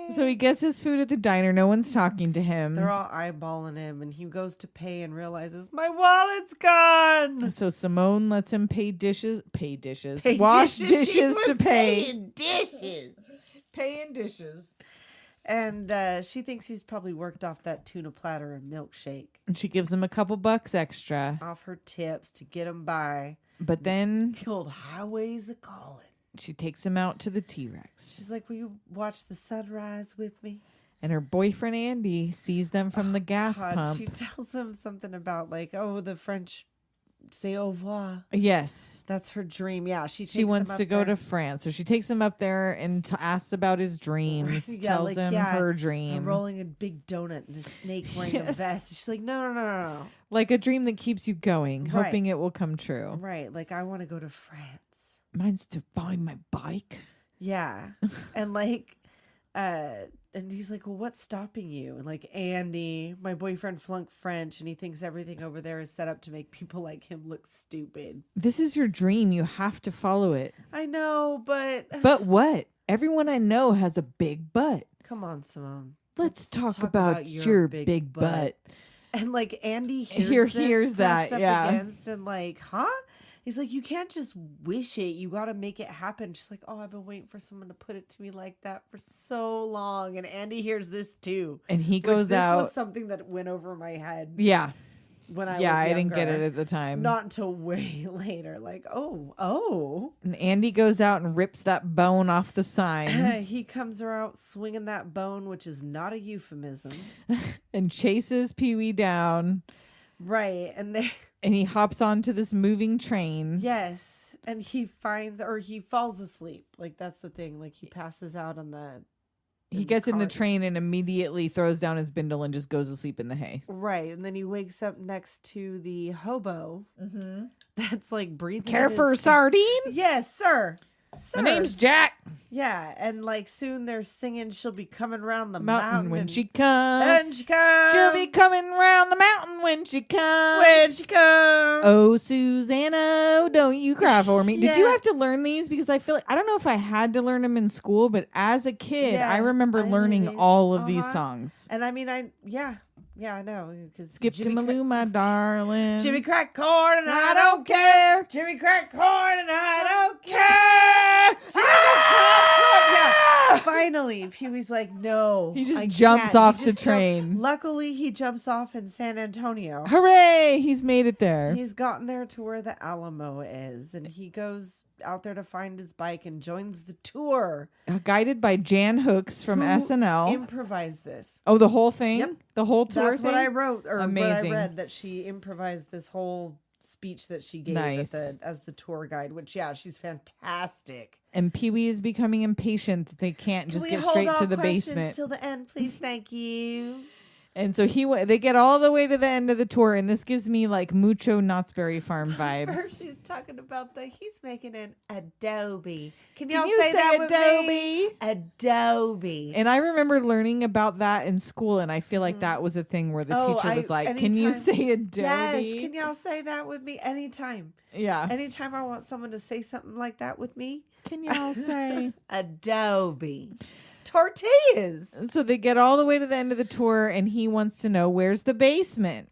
So he gets his food at the diner. No one's talking to him. They're all eyeballing him, and he goes to pay and realizes my wallet's gone. So Simone lets him wash Pay dishes She to was pay. paying dishes. Paying dishes. And she thinks he's probably worked off that tuna platter and milkshake. And she gives him a couple bucks extra. Off her tips to get him by. But then The old highways a calling. she takes him out to the T-Rex. She's like, will you watch the sunrise with me? And her boyfriend Andy sees them from the gas pump. She tells him something about like, oh, the French say au revoir. Yes. That's her dream. Yeah, she wants to go to France. So she takes him up there and asks about his dreams, tells him her dream. I'm rolling a big donut and a snake wearing a vest. She's like, no. Like a dream that keeps you going, Right. hoping it will come true. Right. Like, I want to go to France. Mine's to find my bike. Yeah. And like, and he's like, well, what's stopping you? And like, Andy, my boyfriend flunked French and he thinks everything over there is set up to make people like him look stupid. This is your dream. You have to follow it. I know, but But what? Everyone I know has a big butt. come on, Simone. Let's talk about your big butt. And like Andy hears that, pressed up yeah. against and like, huh? He's like, you can't just wish it. You got to make it happen. She's like, oh, I've been waiting for someone to put it to me like that for so long. And Andy hears this too. And he goes out. This was something that went over my head. Yeah. When I was I younger. didn't get it at the time. Not until way later. Like, oh. And Andy goes out and rips that bone off the sign He comes out swinging that bone, which is not a euphemism. and chases Pee-wee down. Right. And he hops onto this moving train. Yes. And he falls asleep. Like, that's the thing. Like, he passes out on the... He gets in the train and immediately throws down his bindle and just goes to sleep in the hay. Right. And then he wakes up next to the hobo that's like breathing. Care for a sardine? Yes, sir. My name's Jack. Yeah. And like soon they're singing She'll Be Coming Round the Mountain Mountain. when she comes. And she comes. She'll be coming round the mountain when she comes. When she comes. Oh, Susanna, don't you cry for me. Did you Yeah. have to learn these? Because I feel like, I don't know if I had to learn them in school, but as a kid, Yeah, I remember I knew learning these. all of these songs. And I mean, I know. Skip to Maloo, my darling. Jimmy crack corn and I don't care. Jimmy crack corn and I don't care. Jimmy crack corn. Yeah. Finally, Pee-wee's like, no. He just I jumps can't. off He the just train. Luckily, he jumps off in San Antonio. Hooray! He's made it there. He's gotten there to where the Alamo is, and he goes out there to find his bike and joins the tour. Guided by Jan Hooks from Who SNL. Improvised this. Oh, the whole thing? Yep. The whole tour That's thing? what I wrote, or Amazing. what I read, that she improvised this whole speech that she gave Nice. as the tour guide, which, yeah, she's fantastic. And Pee-wee is becoming impatient that they can't just Can we get hold straight all to the questions basement. till the end, please? Thank you. And so they get all the way to the end of the tour, and this gives me like mucho Knott's Berry Farm vibes. First, she's talking about he's making an Adobe. Can Can y'all you say that with me? Adobe? Adobe. And I remember learning about that in school, and I feel like that was a thing where the teacher was like, "Can you anytime- say Adobe?" Yes, can y'all say that with me anytime? Yeah. Anytime I want someone to say something like that with me, Can y'all say? Adobe. Tortillas. So they get all the way to the end of the tour, and he wants to know where's the basement.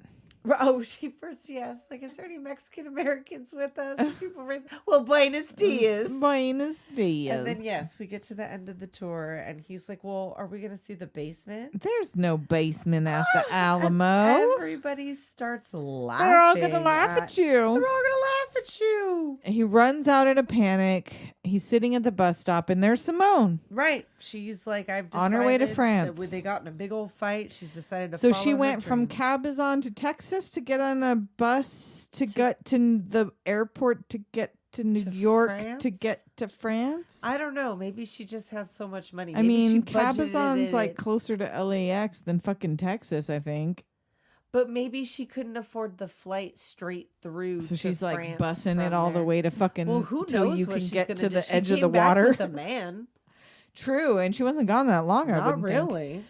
Oh, she asks, like, is there any Mexican Americans with us? And people raise, well, Buenos Dias. Buenos Dias. And then, yes, we get to the end of the tour, and he's like, well, are we going to see the basement? There's no basement at the And Alamo. everybody starts laughing. They're all gonna laugh at you. They're all going to laugh at you. He runs out in a panic. He's sitting at the bus stop, and there's Simone. Right. She's like, I've decided On her way to France. They got in a big old fight. She's decided to So follow she her went from dreams. Cabazon to Texas to get on a bus to get to the airport to get to New York to France? get to France. I don't know. Maybe she just has so much money. I Maybe she mean, budgeted Cabazon's it. like closer to LAX than fucking Texas, I think. But maybe she couldn't afford the flight straight through. So to she's like France bussing it from all the there. way to fucking Well, who till knows you what can she's get gonna to do. the She edge of came the back water. with a man. True, and she wasn't gone that long. I Not wouldn't think. really.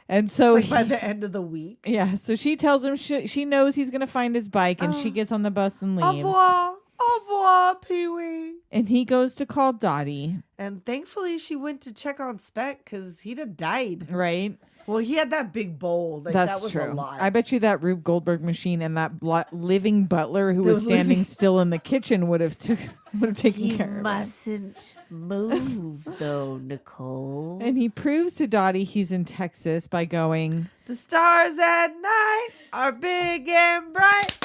And so It's like by he- the end of the week. yeah, so she tells him she knows he's gonna find his bike, and she gets on the bus and Au leaves. revoir. Au revoir, Pee-wee. And he goes to call Dottie, And thankfully she went to check on Speck because he'd have died. right? Well, he had that big bowl. Like, That's that was true. a lot. I bet you that Rube Goldberg machine and that living butler who The was standing living- still in the kitchen would have taken He care of it. mustn't move, though, Nicole. And he proves to Dottie he's in Texas by going, The stars at night are big and bright,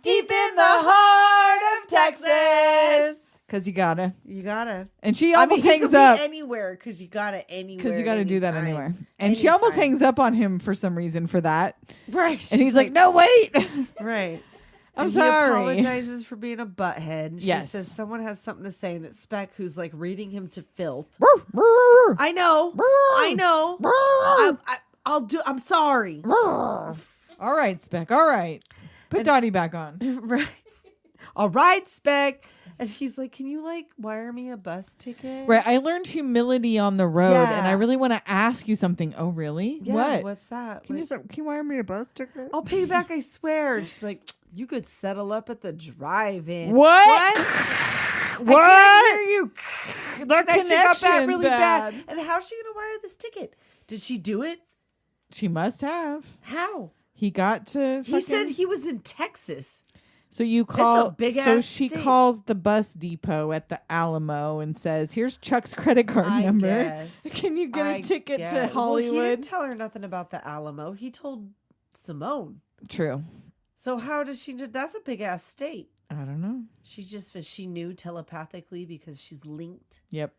deep in the heart of Texas. because you gotta. You gotta. And she I almost mean, hangs he could up. be anywhere because you gotta anywhere. Because you got to do that anytime. anywhere. And she almost Anytime. hangs up on him for some reason for that. Right. And she's he's like, no, wait. Right. I'm And sorry. He apologizes for being a butthead. And Yes. She says someone has something to say, and it's Speck who's like reading him to filth. I I know. I know. I'll do. I'm sorry. All right, Speck. All right. Put Dottie back on. Right. All right, Speck. And he's like, can you like wire me a bus ticket? Right. I learned humility on the road, and I Yeah. really want to ask you something. Oh, really? Yeah, What? What's that? Can Like, you wire me a bus ticket? I'll pay you back, I swear. And she's like, you could settle up at the drive-in. What? What? I can't hear you. That Connection got bad connection's really bad. bad. And how's she gonna wire this ticket? Did she do it? She must have. How? He got to. He said fucking- he was in Texas. So you call. big-ass So she state. calls the bus depot at the Alamo and says, "Here's Chuck's credit card I number. guess. Can you get a I ticket guess. to Well, he Hollywood?" didn't tell her nothing about the Alamo. He told Simone. True. So how does she? That's a big ass state. I don't know. She knew telepathically because she's linked. Yep.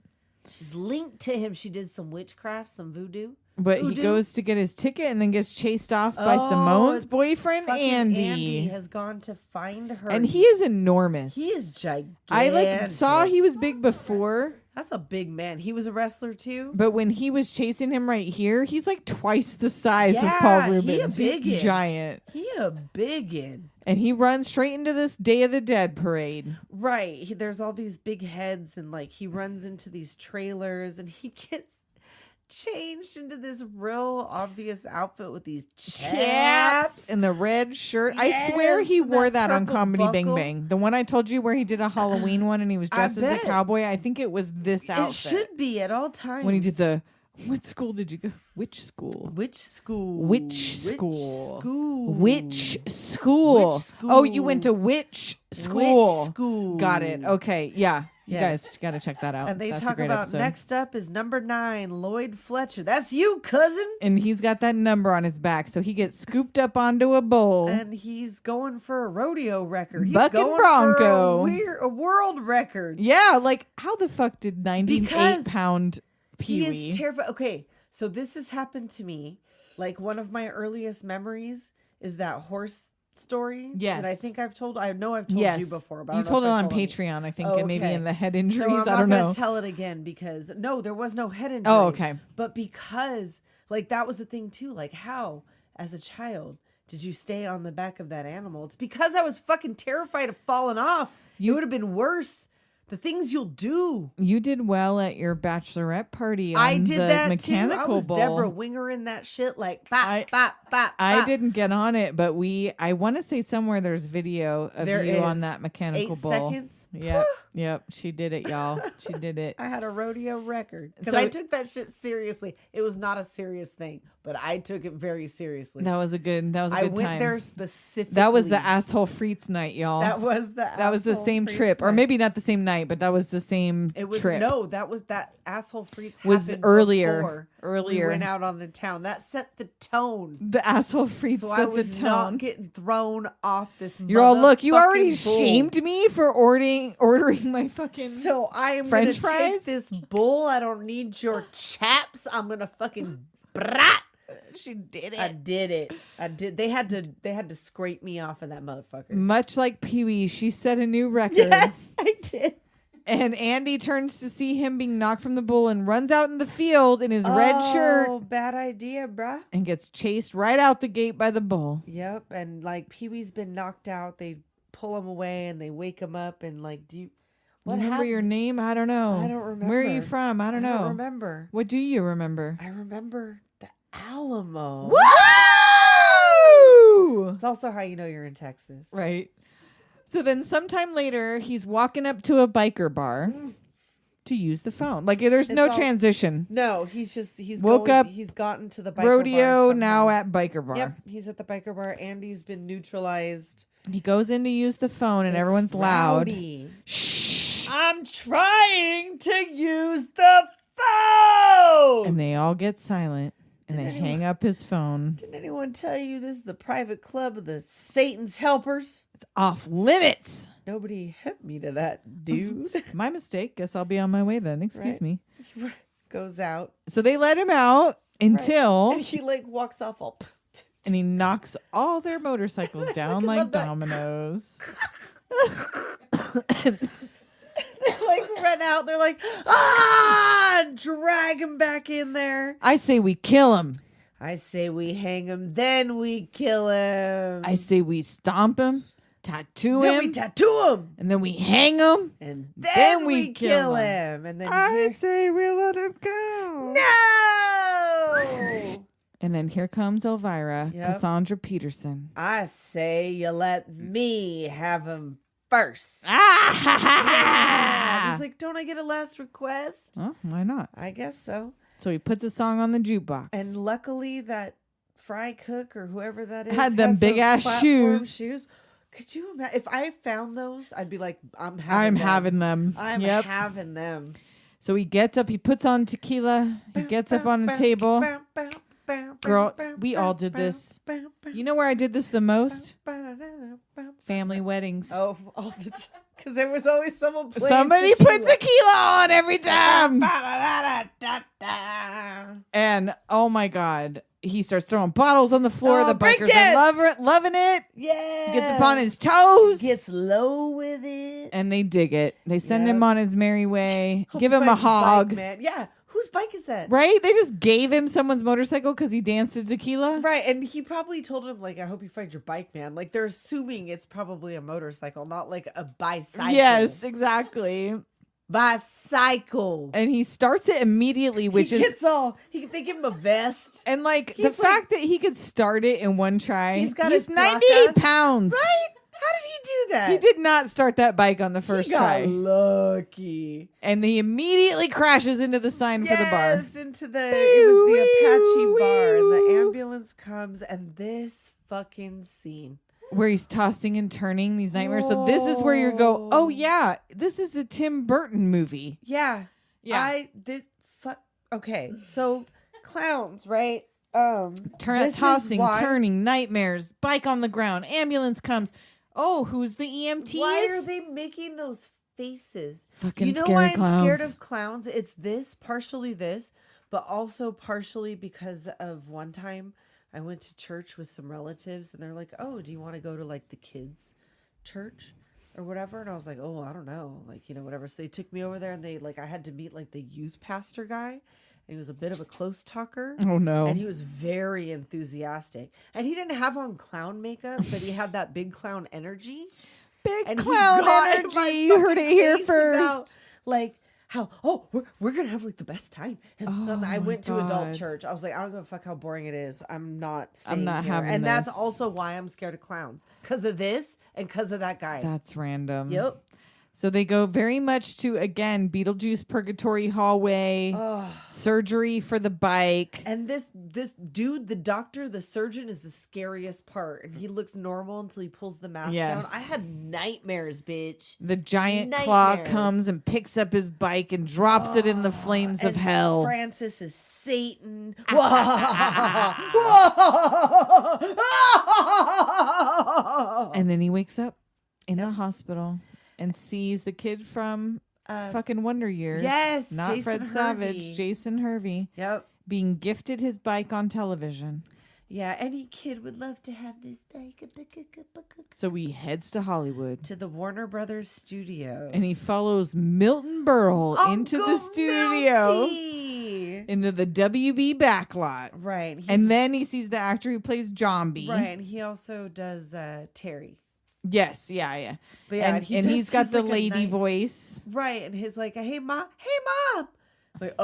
She's linked to him. She did some witchcraft, some voodoo. But he Voodoo. goes to get his ticket and then gets chased off by Simone's it's boyfriend, fucking Andy. has gone to find her. And he is enormous. He is gigantic. I saw he was big before, That's a big man. He was a wrestler too. but when he was chasing him right here, he's like twice the size of Yeah, Paul he a Rubens. He's biggin. giant. He a biggin. And he runs straight into this Day of the Dead parade. Right. There's all these big heads, and like he runs into these trailers, and he gets changed into this real obvious outfit with these chaps. And the red shirt. I swear he Yes, and wore that that on purple Comedy Bang buckle. Bang. The one I told you where he did a Halloween one and he was I dressed as a bet. cowboy. I think it was this outfit. It should be at all times. When he did the, what school did you go? Which school? Which school? Which school? School? Which school? Which Oh, you went to school? which school? Which school? Got it. Okay. Yeah. You Yes. guys got to check that out. And they That's a talk great about episode. next up is number 9, Lloyd Fletcher. That's you, cousin. And he's got that number on his back. So he gets scooped up onto a bull. And he's going for a rodeo record. He's Bucking going Bronco. for a world record. Yeah. Like, how the fuck did 98 pound He Pee-wee? is terrified. Okay, so this has happened to me. Like, one of my earliest memories is that horse story. Yes. That I think I've told. I know I've told Yes. you before. But I You don't know told it if I on told Patreon, I think, Oh, and maybe okay. in the head So injuries. I'm I not don't gonna know. tell it again because no, there was no head injury. Oh, okay. But because like that was the thing too. Like how as a child did you stay on the back of that animal? It's because I was fucking terrified of falling off. It would have been worse. The things you'll do. You did well at your bachelorette party on I did the that mechanical too. I was bull. Deborah Winger in that shit like bop, bop, bop. I didn't get on it, but I want to say somewhere there's video of There you is. on that mechanical 8 bull. seconds. Yep. She did it, y'all. She did it. I had a rodeo record because So- I took that shit seriously. It was not a serious thing, but I took it very seriously. That was a good. That was a I good went time. there specifically. That was the asshole Freets night, y'all. That was the. That was the asshole same Freets trip, or night. maybe not the same night, but that was the same It was trip. no. That was that asshole Freets Was happened earlier. before Earlier. we went out on the town. That set the tone. The asshole Freets So I set was the not tone. getting thrown off this. You're all look. You already motherfucking bull. shamed me for ordering my fucking. So I am French gonna take fries? this bull. I don't need your chaps. I'm gonna fucking brat. She did I did it. I did. They had to scrape me off of that motherfucker. Much like Pee Wee, she set a new record. Yes, I did. And Andy turns to see him being knocked from the bull and runs out in the field in his red shirt Oh, bad idea, bruh. and gets chased right out the gate by the bull. Yep, and like Pee-wee's been knocked out. They pull him away and they wake him up and like, do you Remember happened? your name? I don't know. I don't remember. Where are you from? I don't know. remember. What do you remember? I remember the Alamo. Woo! It's also how you know you're in Texas. Right. So then sometime later, he's walking up to a biker bar to use the phone. Like there's no It's all- transition. No, he's Woke up, He's gotten to the biker Rodeo bar now somehow. at biker bar. Yep, he's at the biker bar. Andy's been neutralized. He goes in to use the phone and It's everyone's loud. rowdy. Shh. I'm trying to use the phone. And they all get silent and they hang up his phone. Didn't anyone tell you this is the private club of the Satan's helpers? It's off limits. Nobody hit me to that, dude. My mistake. Guess I'll be on my way then. Excuse Right. me. Goes out. So they let him out until And he like walks off all. and he knocks all their motorcycles down like love that. dominoes. They like run out. They're like, ah, and drag him back in there. I say we kill him. I say we hang him, then we kill him. I say we stomp him, tattoo then him, we tattoo him, and then we hang him. and then then we we kill kill him. him. And then I say we let him go. no. And then here comes Elvira, Yep. Cassandra Peterson. I say you let me have him first. Ah! Yeah. He's like, don't I get a last request? Oh, why not? I guess so. So he puts a song on the jukebox. And luckily that fry cook or whoever that is Had them has big those ass platform shoes. Could you imagine if I found those? I'd be like, I'm I'm having them. I'm Yep. having them. So he gets up, he puts on tequila, he gets up on the table. Girl, we all did this. You know where I did this the most? Family weddings. Oh, all the time. Because there was always someone playing Somebody tequila. put tequila on every time. And oh my God, he starts throwing bottles on the floor. Oh, The bikers breakdance! are loving it. Yeah. Gets up on his toes. Gets low with it. And they dig it. They send Yep. him on his merry way. Hope Give he him a finds bike, hog. man. Yeah. Whose bike is that? Right? They just gave him someone's motorcycle because he danced to tequila. Right, and he probably told him, like, I hope you find your bike, man. Like, they're assuming it's probably a motorcycle, not like a bicycle. Yes, exactly. Bicycle. And he starts it immediately, which he is gets all, they give him a vest. and like the He's like- fact that he could start it in one try. He's got he's his 98 placas. pounds. Right? How did he do that? He did not start that bike on the first He got try. lucky. And he immediately crashes into the sign for the bar. Yes, into the, it was the Apache bar. And the ambulance comes, and this fucking scene. Where he's tossing and turning these nightmares. So this is where you go, oh yeah, this is a Tim Burton movie. Yeah. Yeah. Okay, so clowns, right? Turn this is tossing, why- turning, nightmares, bike on the ground, ambulance comes. Oh, who's the EMTs? Why are they making those faces? Fucking You know scary why I'm scared clowns. of clowns? It's partially this, but also partially because of one time I went to church with some relatives and they're like, oh, do you want to go to like the kids' church or whatever? And I was like, oh, I don't know. Like, whatever. So they took me over there and I had to meet like the youth pastor guy. And he was a bit of a close talker. Oh no. And he was very enthusiastic. And he didn't have on clown makeup, but he had that big clown energy. Big And he clown got in my energy. You heard it here face about, first. like how we're gonna have like the best time. And then I my went to adult God. church. I was like, I don't give a fuck how boring it is. I'm not staying not here. having And that's this. also why I'm scared of clowns. Because of this and because of that guy. That's random. Yep. So they go very much to, again, Beetlejuice Purgatory Hallway, surgery for the bike. And this dude, the doctor, the surgeon, is the scariest part. And he looks normal until he pulls the mask Yes. down. I had nightmares, bitch. The giant claw Nightmares. comes and picks up his bike and drops it in the flames of And hell. Francis is Satan. And then he wakes up in the hospital and sees the kid from fucking Wonder Years. yes, Not Jason Fred Savage, Hervey. Jason Hervey, Yep. being gifted his bike on television. Yeah, any kid would love to have this bike. So he heads to Hollywood. To the Warner Brothers studios. And he follows Milton Berle into the studio. Milty! Into the WB backlot. Right. And then he sees the actor who plays Zombie. Right, and he also does Terry. Yes, yeah. But yeah, and he's got the like lady voice. Right, and he's like, hey, mom. Like,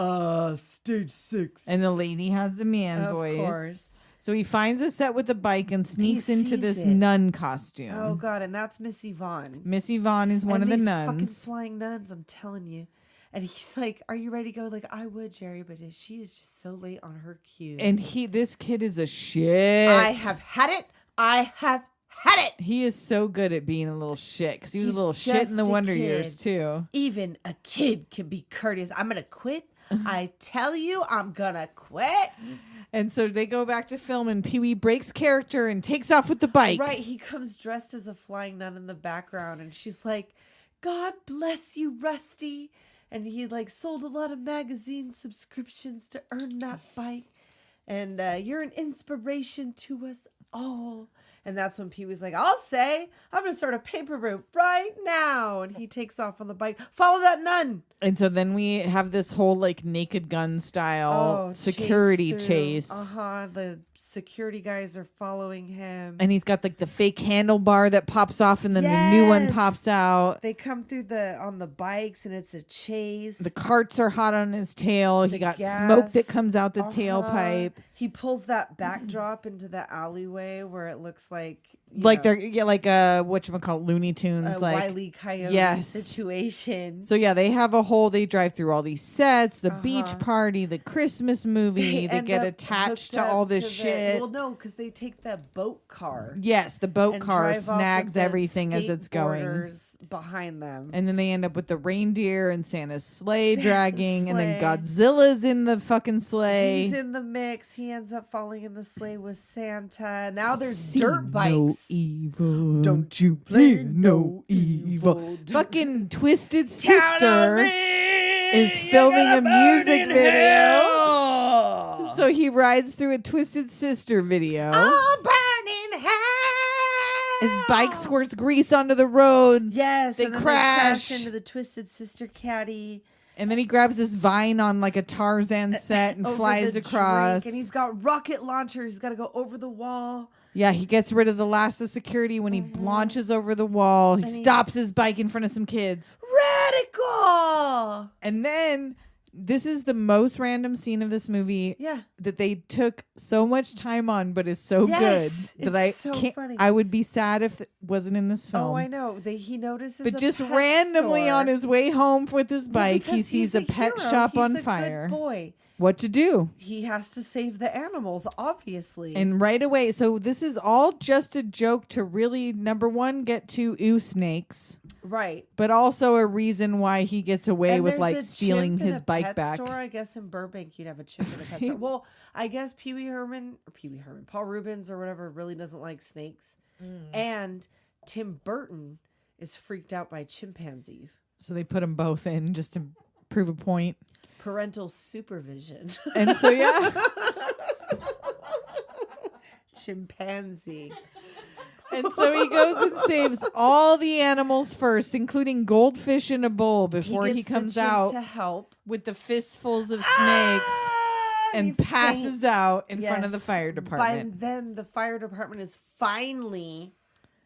stage 6. And the lady has the man voice. Of course. So he finds a set with the bike and sneaks into this nun costume. Oh, God, and that's Missy Vaughn. Missy Vaughn is one of the nuns. Fucking flying nuns, I'm telling you. And he's like, are you ready to go? Like, I would, Jerry, but she is just so late on her cue. And this kid is a shit. I have had it. He is so good at being a little shit because he was a little shit in the Wonder Years too. Even a kid can be courteous. I'm going to quit. I tell you, I'm going to quit. And so they go back to film and Pee-wee breaks character and takes off with the bike. Right. He comes dressed as a flying nun in the background and she's like, God bless you, Rusty. And he like sold a lot of magazine subscriptions to earn that bike. And you're an inspiration to us all. And that's when Pee-wee's like, I'll say, I'm going to start a paper route right now. And he takes off on the bike. Follow that nun. And so then we have this whole like Naked Gun style security chase. The security guys are following him. And he's got like the fake handlebar that pops off and then the new one pops out. They come through on the bikes and it's a chase. The carts are hot on his tail. He got smoke that comes out the tailpipe. He pulls that backdrop into the alleyway where it looks like they're whatchamacallit, Looney Tunes, a like Wile E. Coyote situation. So yeah, they have they drive through all these sets, the beach party, the Christmas movie. They get attached to all this shit. Well, no, because they take that boat car. Yes, the boat car snags everything as it's going behind them. And then they end up with the reindeer and Santa's sleigh dragging, and then Godzilla's in the fucking sleigh. He's in the mix. He ends up falling in the sleigh with Santa. Now there's dirt bikes. No evil. Don't you play no evil. Fucking Twisted Sister is filming a music video. So he rides through a Twisted Sister video. Oh, burning hell. His bike squirts grease onto the road. Yes, they crash into the Twisted Sister caddy. And then he grabs this vine on like a Tarzan set and flies across. And he's got rocket launchers. He's got to go over the wall. Yeah, he gets rid of the last of security when he launches over the wall. He stops his bike in front of some kids. Radical! And then this is the most random scene of this movie that they took so much time on, but is so good that I can't. Funny. I would be sad if it wasn't in this film. Oh, I know. He notices, but just randomly on his way home with his bike, he sees a pet shop on fire. Good boy. What to do? He has to save the animals, obviously. And right away, so this is all just a joke to really, number one, get to snakes. Right. But also a reason why he gets away with like stealing his bike back. Store, I guess in Burbank you'd have a chimp in a pet store. Well, I guess Paul Rubens or whatever really doesn't like snakes. And Tim Burton is freaked out by chimpanzees. So they put them both in just to prove a point. Parental supervision. And so chimpanzee. And so he goes and saves all the animals first, including goldfish in a bowl, before he comes out to help with the fistfuls of snakes and passes out in front of the fire department. By then the fire department is finally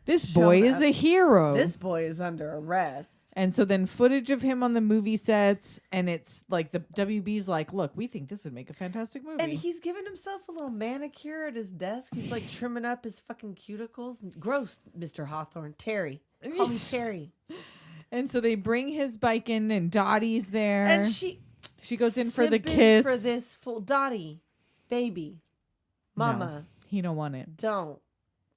this boy is a hero. This boy is under arrest. And so then footage of him on the movie sets, and it's like the WB's like, look, we think this would make a fantastic movie. And he's giving himself a little manicure at his desk. He's like trimming up his fucking cuticles. Gross, Mr. Hawthorne. Terry. Call me Terry. And so they bring his bike in, and Dottie's there. And she goes in for the kiss. For this full Dottie, baby, mama. No, he don't want it. Don't.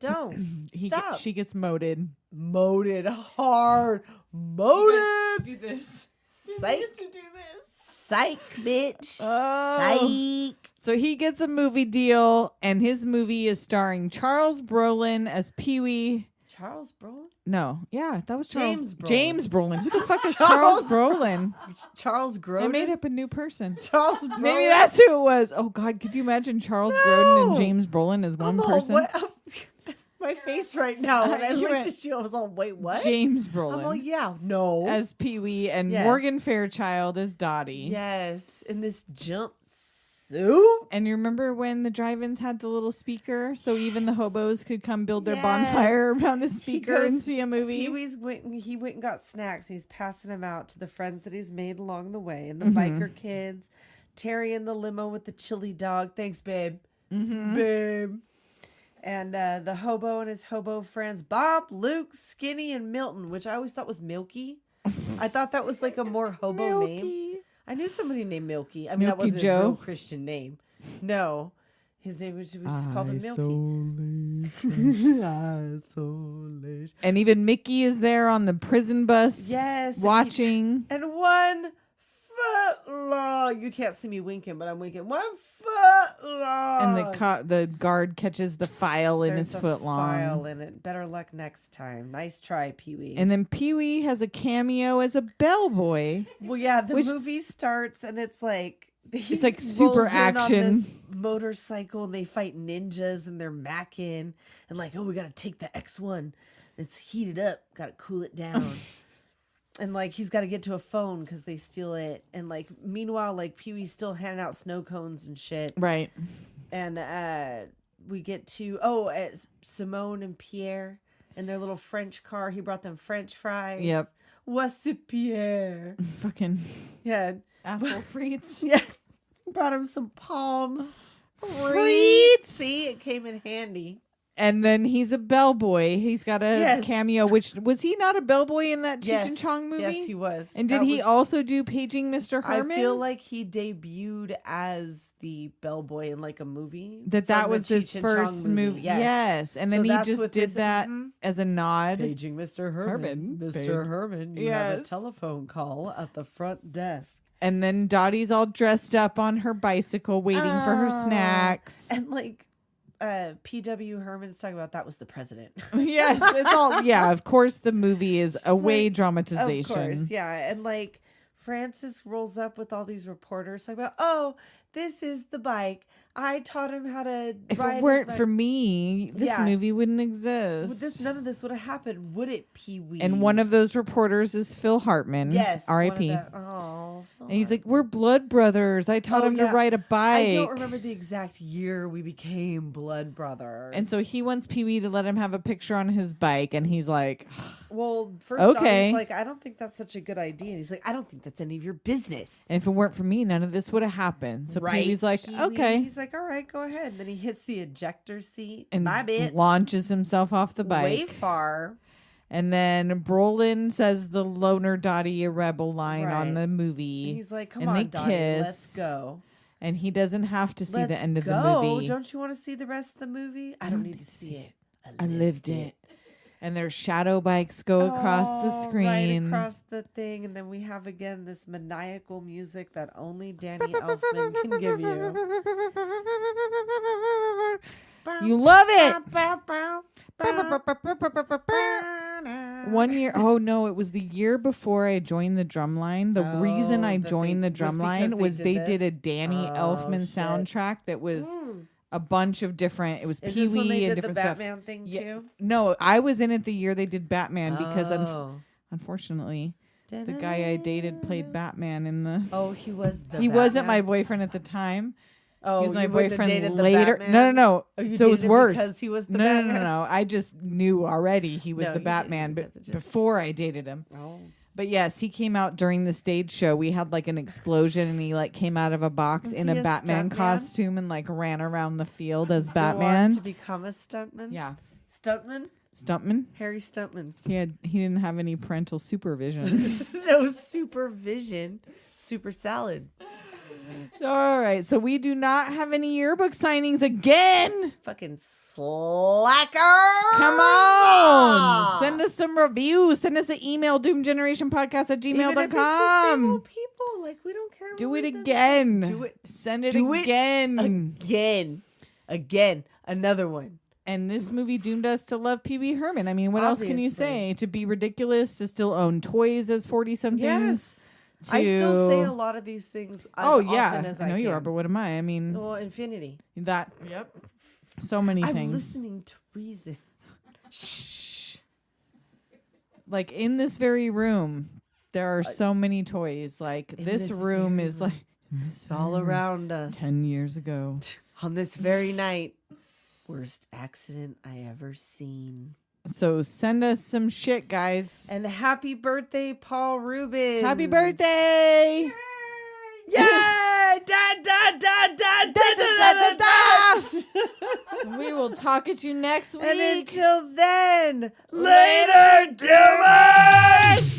Stop. She gets moded. Moded hard. Moded. Do this. Psych. To do this. Psych, bitch. Oh. Psych. So he gets a movie deal, and his movie is starring Charles Brolin as Pee-wee, Charles Brolin? No, yeah, that was Charles. James Brolin. James Brolin. Who the fuck is Charles Brolin? Charles Grodin? I made up a new person. Charles Brolin? Maybe that's who it was. Oh God, could you imagine Charles Grodin and No. James Brolin as one I'm all, person? what? My face right now when I You looked went, at you, I was all, wait, what? James I'm all, Brolin yeah, no. as Pee Wee and Yes. Morgan Fairchild as Dottie. Yes, in this jumpsuit. And you remember when the drive-ins had the little speaker, so even the hobos could come build their Yes. bonfire around a speaker and goes- see a movie? Pee-wee's went and got snacks. He's passing them out to the friends that he's made along the way, and the Mm-hmm. biker kids. Terry in the limo with the chili dog. Thanks, babe. Mm-hmm. Babe. And the hobo and his hobo friends, Bob, Luke, Skinny, and Milton, which I always thought was Milky. I thought that was like a more hobo name. Milky. I knew somebody named Milky. I mean, that Milky wasn't Joe? his real Christian name. No. His name was, we just called him Milky. Isolation. And even Mickey is there on the prison bus. Yes. and he- Watching. And one foot long. You can't see me winking, but I'm winking. 1 foot long. And the guard catches the file in There's his a foot long. file in it. Better luck next time. Nice try, Pee-wee. And then Pee Wee has a cameo as a bellboy. Well, yeah, the Which- movie starts and it's like he It's like super rolls in on action. this motorcycle and they fight ninjas and they're macking and like, oh, we got to take the X1. It's heated up. Got to cool it down. And like he's got to get to a phone because they steal it. And like meanwhile, like Pee-wee's still handing out snow cones and shit. Right. And we get to Simone and Pierre in their little French car. He brought them French fries. Yep. What's it, Pierre? Fucking Yeah. asshole frites. Yeah. Brought him some palms. Frites. See, it came in handy. And then he's a bellboy. He's got a Yes. cameo. Which was he not a bellboy in that Cheech and Chong movie? Yes, he was. And did That he was- also do Paging Mr. Herman? I feel like he debuted as the bellboy in like a movie. that from the was his Cheech and Chong first movie. Yes. And So then he that's just what did this- that mhm. as a nod. Paging Mr. Herman. Herman. Mr. Herman, you have a Yes. telephone call at the front desk. And then Dottie's all dressed up on her bicycle waiting for her Oh. snacks. And like P.W. Herman's talking about that was the president. Yes, it's all of course the movie is Just a way like- dramatization. Of course, yeah. And like Francis rolls up with all these reporters talking about, oh, this is the bike. I taught him how to If ride it his weren't bike." for me, this Yeah. movie wouldn't exist. None of this would have happened, would it, Pee-wee? And one of those reporters is Phil Hartman. yes, R.I.P. Oh, And he's like, "We're blood brothers. I taught Oh, him yeah. to ride a bike." I don't remember the exact year we became blood brothers. And so he wants Pee Wee to let him have a picture on his bike, and he's like, well, first Okay. Dottie's like, I don't think that's such a good idea. And he's like, I don't think that's any of your business. "And if it weren't for me, none of this would have happened." So Pee Wee's like, Pee-wee? "Okay," He's like, all right, go ahead. And then he hits the ejector seat. and My bitch. launches himself off the bike. Way far. And then Brolin says the loner Dottie a rebel line on Right. the movie. He's like, come and on, they Dottie, let's kiss. go. And he doesn't have to see Let's the end of go. the movie. Don't you want to see the rest of the movie? I don't need to see it. I lived it. And their shadow bikes go across the Oh, screen. Right across the thing. And then we have again this maniacal music that only Danny Elfman can give you. You love it. 1 year. Oh no, it was the year before I joined the Drumline. The reason I that joined they- the was because Drumline they was did they this? did a Danny Oh, Elfman shit. soundtrack that was Mm. a bunch of different. It was Is Pee this when they Wee and did the different stuff. Batman thing Yeah. too? No, I was in it the year they did Batman because Oh. unfortunately the guy I dated played Batman in the. Oh, he was the He wasn't my Batman? boyfriend at the time. Oh, He was my you wouldn't have boyfriend dated the later. Batman? No. Oh, you So it was dated him worse because he was the no, Batman? No. I just knew already he was No, the you didn't Batman, but because it just- before I dated him. Oh. But yes, he came out during the stage show. We had like an explosion, and he like came out of a box Was in he a a Batman stuntman? costume and like ran around the field as Go on Batman. to become a stuntman? Yeah, Stuntman? stuntman. Harry Stuntman. He didn't have any parental supervision. No supervision. Super salad. All right, so we do not have any yearbook signings again. Fucking slacker. Come on, send us some reviews. Send us an email, doomgenerationpodcast@gmail.com. People, like, we don't care. Do what it them- again. Do it. Send it Do it again. Again. Another one. And this movie doomed us to love Pee-wee Herman. I mean, what else can you Obviously. say? To be ridiculous, to still own toys as 40-somethings. Yes. I still say a lot of these things as Oh, often yeah. as I know you are, can. but what am I? I mean, Well, infinity. that, yep. So many I'm things. listening to reason. Like, in this very room, there are so many toys. Like, this this room very is like It's all around us. 10 years ago. On this very night, worst accident I ever seen. So send us some shit, guys. And happy birthday, Paul Rubin. Happy birthday! Yay! Da da da da da da da da. We will talk at you next week. And until then, Later, doomers!